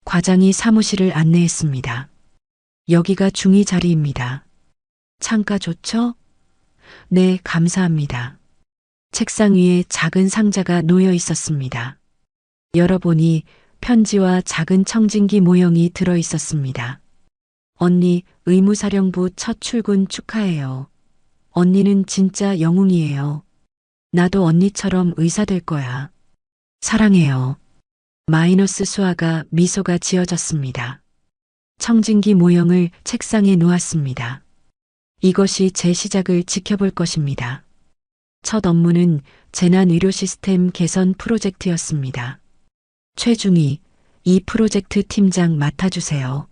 Speaker 1: 과장이 사무실을 안내했습니다. 여기가 중위 자리입니다. 창가 좋죠? 네, 감사합니다. 책상 위에 작은 상자가 놓여 있었습니다. 열어보니 편지와 작은 청진기 모형이 들어 있었습니다. 언니, 의무사령부 첫 출근 축하해요. 언니는 진짜 영웅이에요. 나도 언니처럼 의사 될 거야. 사랑해요. 마이너스 수아가 미소가 지어졌습니다. 청진기 모형을 책상에 놓았습니다. 이것이 제 시작을 지켜볼 것입니다. 첫 업무는 재난의료 시스템 개선 프로젝트였습니다. 최중위, 이 프로젝트 팀장 맡아주세요.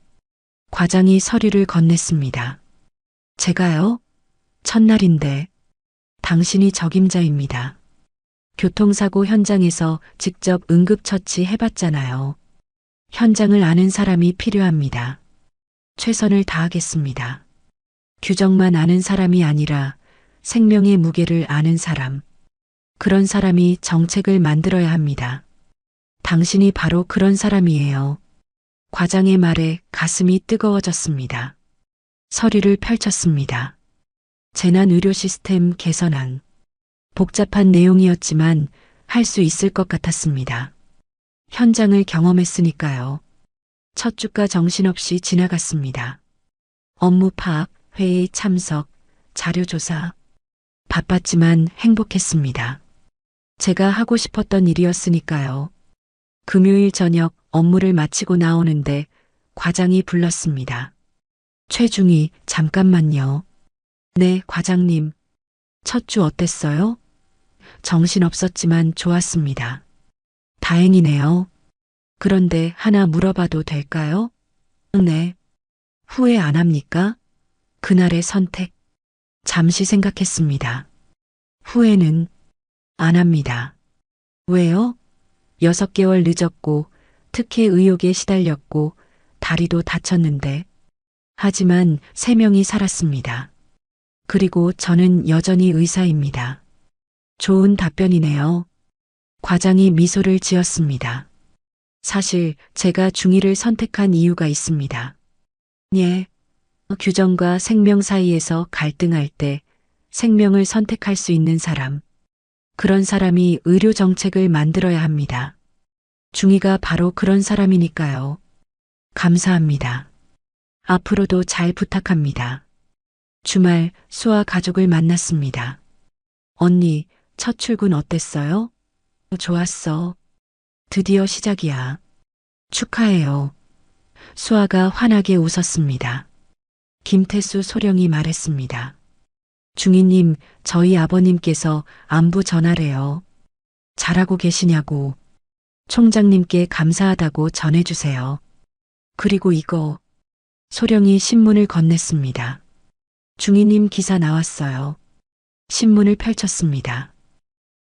Speaker 1: 과장이 서류를 건넸습니다. 제가요? 첫날인데. 당신이 적임자입니다. 교통사고 현장에서 직접 응급처치 해봤잖아요. 현장을 아는 사람이 필요합니다. 최선을 다하겠습니다. 규정만 아는 사람이 아니라 생명의 무게를 아는 사람. 그런 사람이 정책을 만들어야 합니다. 당신이 바로 그런 사람이에요. 과장의 말에 가슴이 뜨거워졌습니다. 서류를 펼쳤습니다. 재난의료 시스템 개선안. 복잡한 내용이었지만 할 수 있을 것 같았습니다. 현장을 경험했으니까요. 첫 주가 정신없이 지나갔습니다. 업무 파악, 회의 참석, 자료 조사. 바빴지만 행복했습니다. 제가 하고 싶었던 일이었으니까요. 금요일 저녁 업무를 마치고 나오는데 과장이 불렀습니다. 최중희, 잠깐만요. 네, 과장님. 첫 주 어땠어요? 정신없었지만 좋았습니다. 다행이네요. 그런데 하나 물어봐도 될까요? 네. 후회 안 합니까? 그날의 선택. 잠시 생각했습니다. 후회는 안 합니다. 왜요? 6개월 늦었고, 특혜 의혹에 시달렸고, 다리도 다쳤는데. 하지만 3명이 살았습니다. 그리고 저는 여전히 의사입니다. 좋은 답변이네요. 과장이 미소를 지었습니다. 사실 제가 중의를 선택한 이유가 있습니다. 예. 규정과 생명 사이에서 갈등할 때 생명을 선택할 수 있는 사람. 그런 사람이 의료 정책을 만들어야 합니다. 중의가 바로 그런 사람이니까요. 감사합니다. 앞으로도 잘 부탁합니다. 주말 수아 가족을 만났습니다. 언니, 첫 출근 어땠어요? 좋았어. 드디어 시작이야. 축하해요. 수아가 환하게 웃었습니다. 김태수 소령이 말했습니다. 중이님, 저희 아버님께서 안부 전하래요. 잘하고 계시냐고. 총장님께 감사하다고 전해주세요. 그리고 이거. 소령이 신문을 건넸습니다. 중이님 기사 나왔어요. 신문을 펼쳤습니다.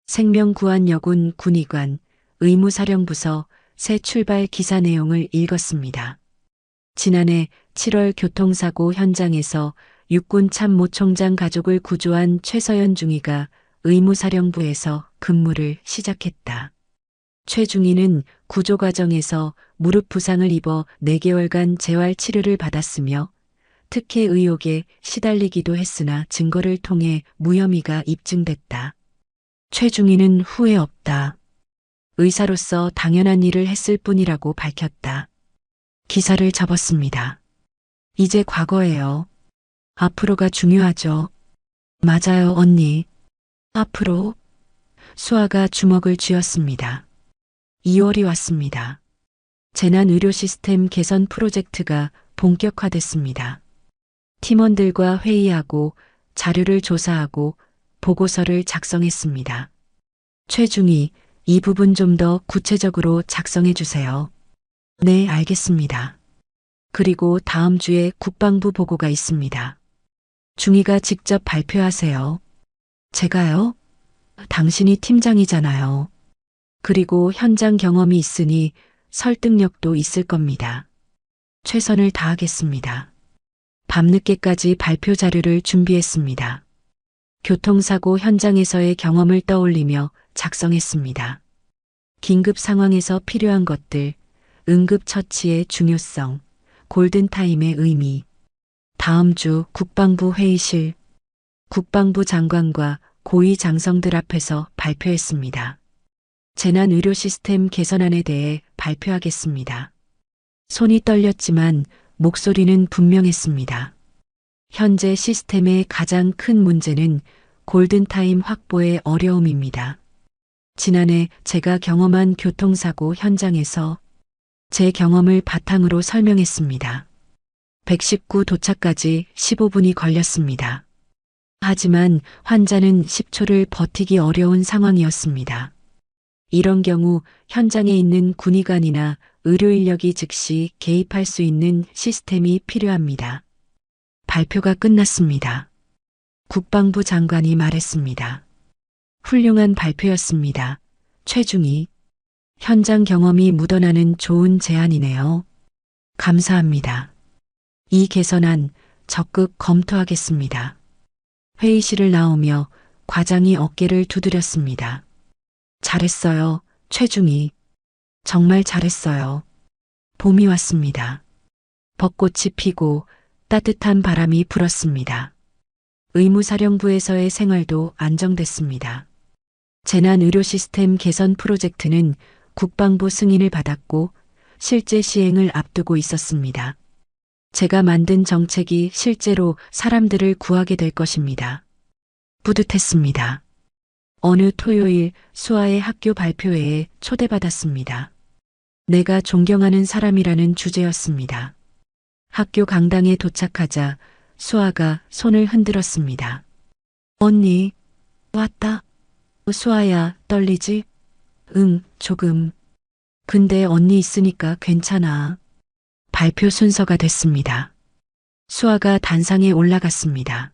Speaker 1: 생명구안여군 군의관 의무사령부서 새 출발 기사 내용을 읽었습니다. 지난해 7월 교통사고 현장에서 육군 참모총장 가족을 구조한 최서연 중위가 의무사령부에서 근무를 시작했다. 최 중위는 구조 과정에서 무릎 부상을 입어 4개월간 재활 치료를 받았으며 특혜 의혹에 시달리기도 했으나 증거를 통해 무혐의가 입증됐다. 최 중위는 후회 없다. 의사로서 당연한 일을 했을 뿐이라고 밝혔다. 기사를 접었습니다. 이제 과거예요. 앞으로가 중요하죠. 맞아요, 언니. 앞으로. 수아가 주먹을 쥐었습니다. 2월이 왔습니다. 재난의료 시스템 개선 프로젝트가 본격화됐습니다. 팀원들과 회의하고 자료를 조사하고 보고서를 작성했습니다. 최중희, 이 부분 좀 더 구체적으로 작성해 주세요. 네, 알겠습니다. 그리고 다음 주에 국방부 보고가 있습니다. 중위가 직접 발표하세요. 제가요? 당신이 팀장이잖아요. 그리고 현장 경험이 있으니 설득력도 있을 겁니다. 최선을 다하겠습니다. 밤늦게까지 발표 자료를 준비했습니다. 교통사고 현장에서의 경험을 떠올리며 작성했습니다. 긴급 상황에서 필요한 것들, 응급처치의 중요성, 골든타임의 의미. 다음 주 국방부 회의실, 국방부 장관과 고위 장성들 앞에서 발표했습니다. 재난의료 시스템 개선안에 대해 발표하겠습니다. 손이 떨렸지만 목소리는 분명했습니다. 현재 시스템의 가장 큰 문제는 골든타임 확보의 어려움입니다. 지난해 제가 경험한 교통사고 현장에서 제 경험을 바탕으로 설명했습니다. 119 도착까지 15분이 걸렸습니다. 하지만 환자는 10초를 버티기 어려운 상황이었습니다. 이런 경우 현장에 있는 군의관이나 의료 인력이 즉시 개입할 수 있는 시스템이 필요합니다. 발표가 끝났습니다. 국방부 장관이 말했습니다. 훌륭한 발표였습니다. 최중희. 현장 경험이 묻어나는 좋은 제안이네요. 감사합니다. 이 개선안 적극 검토하겠습니다. 회의실을 나오며 과장이 어깨를 두드렸습니다. 잘했어요, 최중희. 정말 잘했어요. 봄이 왔습니다. 벚꽃이 피고 따뜻한 바람이 불었습니다. 의무사령부에서의 생활도 안정됐습니다. 재난의료 시스템 개선 프로젝트는 국방부 승인을 받았고 실제 시행을 앞두고 있었습니다. 제가 만든 정책이 실제로 사람들을 구하게 될 것입니다. 뿌듯했습니다. 어느 토요일 수아의 학교 발표회에 초대받았습니다. 내가 존경하는 사람이라는 주제였습니다. 학교 강당에 도착하자 수아가 손을 흔들었습니다. 언니, 왔다. 수아야, 떨리지? 응, 조금. 근데 언니 있으니까 괜찮아. 발표 순서가 됐습니다. 수아가 단상에 올라갔습니다.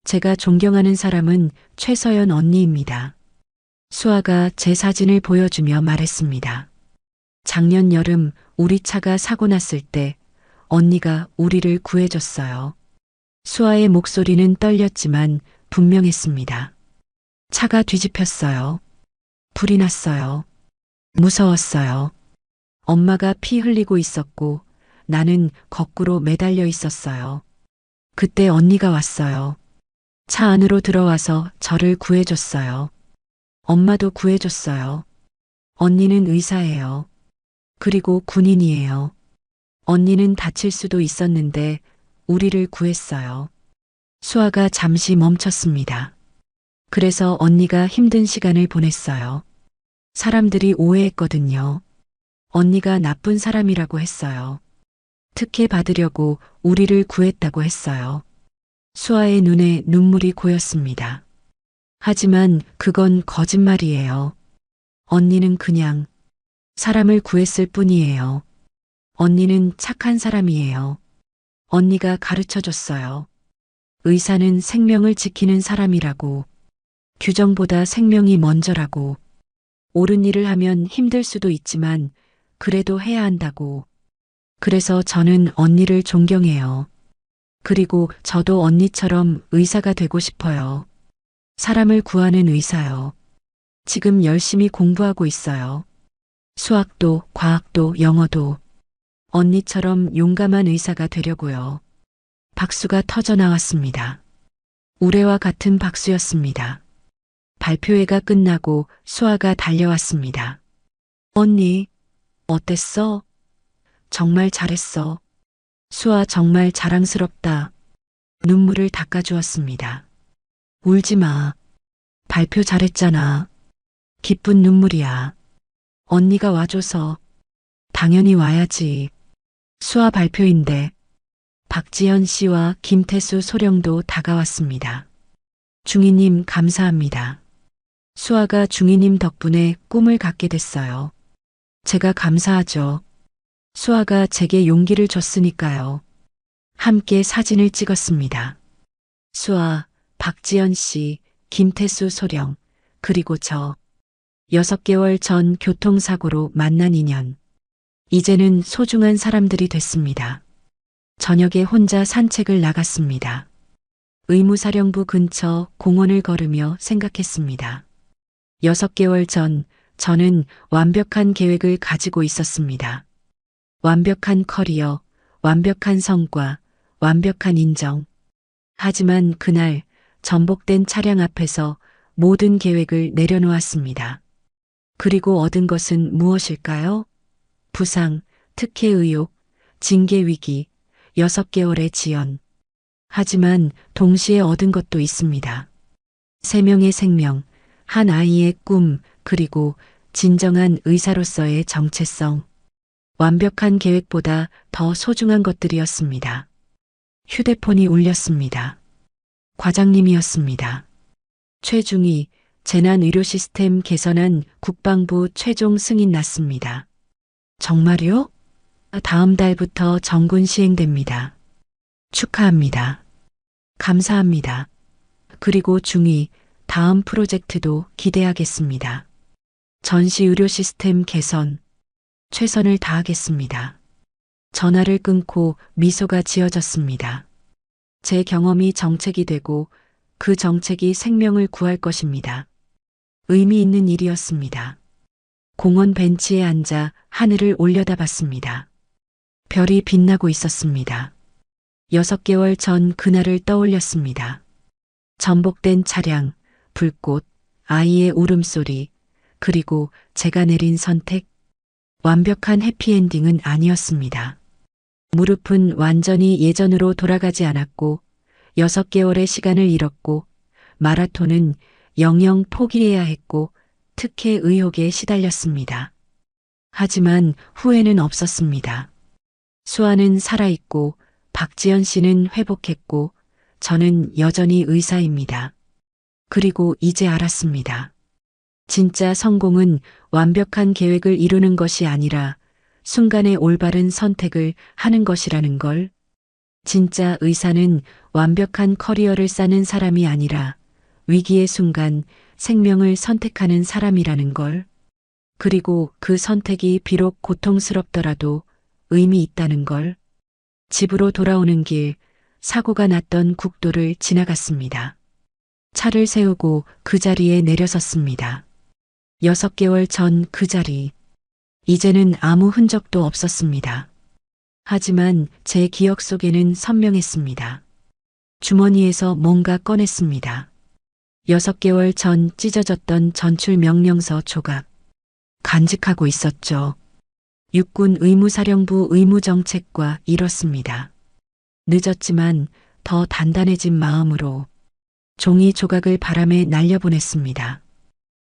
Speaker 1: 제가 존경하는 사람은 최서연 언니입니다. 수아가 제 사진을 보여주며 말했습니다. 작년 여름 우리 차가 사고 났을 때 언니가 우리를 구해줬어요. 수아의 목소리는 떨렸지만 분명했습니다. 차가 뒤집혔어요. 불이 났어요. 무서웠어요. 엄마가 피 흘리고 있었고 나는 거꾸로 매달려 있었어요. 그때 언니가 왔어요. 차 안으로 들어와서 저를 구해줬어요. 엄마도 구해줬어요. 언니는 의사예요. 그리고 군인이에요. 언니는 다칠 수도 있었는데 우리를 구했어요. 수아가 잠시 멈췄습니다. 그래서 언니가 힘든 시간을 보냈어요. 사람들이 오해했거든요. 언니가 나쁜 사람이라고 했어요. 특혜 받으려고 우리를 구했다고 했어요. 수아의 눈에 눈물이 고였습니다. 하지만 그건 거짓말이에요. 언니는 그냥 사람을 구했을 뿐이에요. 언니는 착한 사람이에요. 언니가 가르쳐 줬어요. 의사는 생명을 지키는 사람이라고, 규정보다 생명이 먼저라고, 옳은 일을 하면 힘들 수도 있지만 그래도 해야 한다고. 그래서 저는 언니를 존경해요. 그리고 저도 언니처럼 의사가 되고 싶어요. 사람을 구하는 의사요. 지금 열심히 공부하고 있어요. 수학도, 과학도, 영어도. 언니처럼 용감한 의사가 되려고요. 박수가 터져 나왔습니다. 우레와 같은 박수였습니다. 발표회가 끝나고 수아가 달려왔습니다. 언니, 어땠어? 정말 잘했어. 수아 정말 자랑스럽다. 눈물을 닦아주었습니다. 울지 마. 발표 잘했잖아. 기쁜 눈물이야. 언니가 와줘서. 당연히 와야지. 수아 발표인데. 박지연 씨와 김태수 소령도 다가왔습니다. 중이님 감사합니다. 수아가 중이님 덕분에 꿈을 갖게 됐어요. 제가 감사하죠. 수아가 제게 용기를 줬으니까요. 함께 사진을 찍었습니다. 수아, 박지연 씨, 김태수 소령, 그리고 저. 6개월 전 교통사고로 만난 인연. 이제는 소중한 사람들이 됐습니다. 저녁에 혼자 산책을 나갔습니다. 의무사령부 근처 공원을 걸으며 생각했습니다. 6개월 전 저는 완벽한 계획을 가지고 있었습니다. 완벽한 커리어, 완벽한 성과, 완벽한 인정. 하지만 그날 전복된 차량 앞에서 모든 계획을 내려놓았습니다. 그리고 얻은 것은 무엇일까요? 부상, 특혜 의혹, 징계 위기, 6개월의 지연. 하지만 동시에 얻은 것도 있습니다. 3명의 생명, 한 아이의 꿈, 그리고 진정한 의사로서의 정체성. 완벽한 계획보다 더 소중한 것들이었습니다. 휴대폰이 울렸습니다. 과장님이었습니다. 최중희, 재난의료 시스템 개선안 국방부 최종 승인 났습니다. 정말요? 다음 달부터 정군 시행됩니다. 축하합니다. 감사합니다. 그리고 중위, 다음 프로젝트도 기대하겠습니다. 전시 의료 시스템 개선, 최선을 다하겠습니다. 전화를 끊고 미소가 지어졌습니다. 제 경험이 정책이 되고 그 정책이 생명을 구할 것입니다. 의미 있는 일이었습니다. 공원 벤치에 앉아 하늘을 올려다봤습니다. 별이 빛나고 있었습니다. 6개월 전 그날을 떠올렸습니다. 전복된 차량, 불꽃, 아이의 울음소리, 그리고 제가 내린 선택. 완벽한 해피엔딩은 아니었습니다. 무릎은 완전히 예전으로 돌아가지 않았고 6개월의 시간을 잃었고 마라톤은 영영 포기해야 했고 특혜 의혹에 시달렸습니다. 하지만 후회는 없었습니다. 수아는 살아있고 박지연 씨는 회복했고 저는 여전히 의사입니다. 그리고 이제 알았습니다. 진짜 성공은 완벽한 계획을 이루는 것이 아니라 순간의 올바른 선택을 하는 것이라는 걸. 진짜 의사는 완벽한 커리어를 쌓는 사람이 아니라 위기의 순간 생명을 선택하는 사람이라는 걸. 그리고 그 선택이 비록 고통스럽더라도 의미 있다는 걸. 집으로 돌아오는 길, 사고가 났던 국도를 지나갔습니다. 차를 세우고 그 자리에 내려섰습니다. 6개월 전 그 자리. 이제는 아무 흔적도 없었습니다. 하지만 제 기억 속에는 선명했습니다. 주머니에서 뭔가 꺼냈습니다. 6개월 전 찢어졌던 전출 명령서 조각. 간직하고 있었죠. 육군 의무사령부 의무정책과 이렇습니다. 늦었지만 더 단단해진 마음으로 종이 조각을 바람에 날려보냈습니다.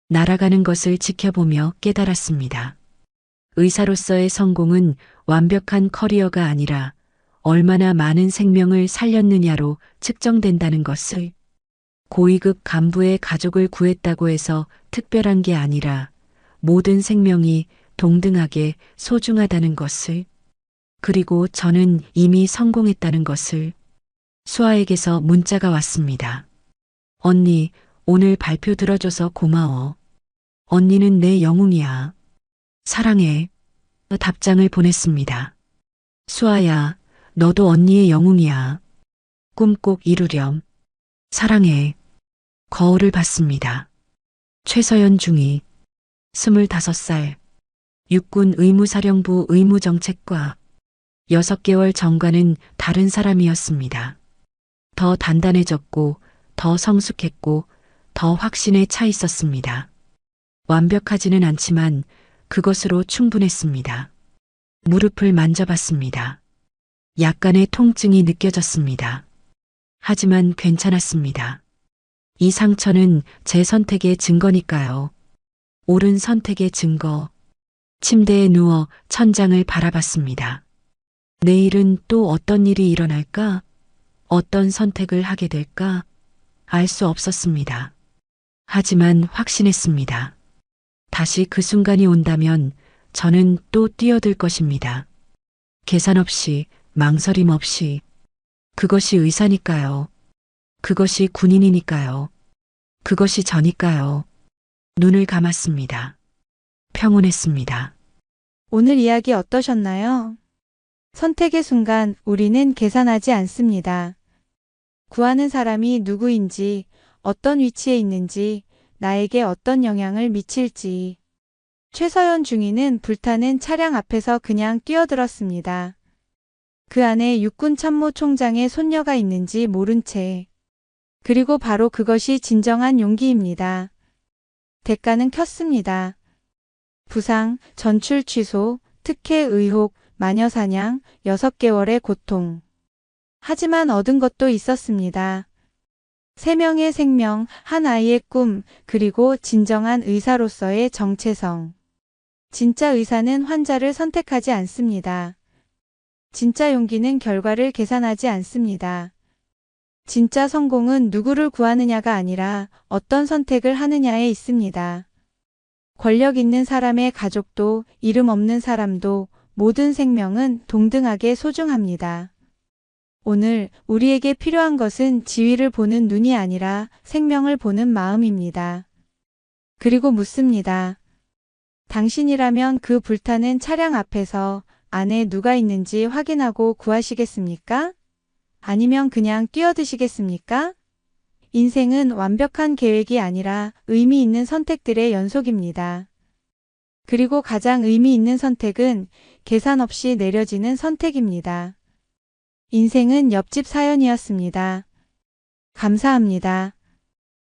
Speaker 1: 날아가는 것을 지켜보며 깨달았습니다. 의사로서의 성공은 완벽한 커리어가 아니라 얼마나 많은 생명을 살렸느냐로 측정된다는 것을. 고위급 간부의 가족을 구했다고 해서 특별한 게 아니라 모든 생명이 동등하게 소중하다는 것을. 그리고 저는 이미 성공했다는 것을. 수아에게서 문자가 왔습니다. 언니, 오늘 발표 들어줘서 고마워. 언니는 내 영웅이야. 사랑해. 답장을 보냈습니다. 수아야, 너도 언니의 영웅이야. 꿈 꼭 이루렴. 사랑해. 거울을 봤습니다. 최서연 중위. 25살. 육군 의무사령부 의무정책과 6개월 전과는 다른 사람이었습니다. 더 단단해졌고, 더 성숙했고, 더 확신에 차 있었습니다. 완벽하지는 않지만 그것으로 충분했습니다. 무릎을 만져봤습니다. 약간의 통증이 느껴졌습니다. 하지만 괜찮았습니다. 이 상처는 제 선택의 증거니까요. 옳은 선택의 증거. 침대에 누워 천장을 바라봤습니다. 내일은 또 어떤 일이 일어날까? 어떤 선택을 하게 될까? 알 수 없었습니다. 하지만 확신했습니다. 다시 그 순간이 온다면 저는 또 뛰어들 것입니다. 계산 없이, 망설임 없이. 그것이 의사니까요. 그것이 군인이니까요. 그것이 저니까요. 눈을 감았습니다. 평온했습니다.
Speaker 2: 오늘 이야기 어떠셨나요? 선택의 순간 우리는 계산하지 않습니다. 구하는 사람이 누구인지, 어떤 위치에 있는지, 나에게 어떤 영향을 미칠지. 최서연 중위는 불타는 차량 앞에서 그냥 뛰어들었습니다. 그 안에 육군 참모총장의 손녀가 있는지 모른 채. 그리고 바로 그것이 진정한 용기입니다. 대가는 컸습니다. 부상, 전출 취소, 특혜 의혹, 마녀 사냥, 6개월의 고통. 하지만 얻은 것도 있었습니다. 3명의 생명, 한 아이의 꿈, 그리고 진정한 의사로서의 정체성. 진짜 의사는 환자를 선택하지 않습니다. 진짜 용기는 결과를 계산하지 않습니다. 진짜 성공은 누구를 구하느냐가 아니라 어떤 선택을 하느냐에 있습니다. 권력 있는 사람의 가족도 이름 없는 사람도 모든 생명은 동등하게 소중합니다. 오늘 우리에게 필요한 것은 지위를 보는 눈이 아니라 생명을 보는 마음입니다. 그리고 묻습니다. 당신이라면 그 불타는 차량 앞에서 안에 누가 있는지 확인하고 구하시겠습니까? 아니면 그냥 뛰어드시겠습니까? 인생은 완벽한 계획이 아니라 의미 있는 선택들의 연속입니다. 그리고 가장 의미 있는 선택은 계산 없이 내려지는 선택입니다. 인생은 옆집 사연이었습니다. 감사합니다.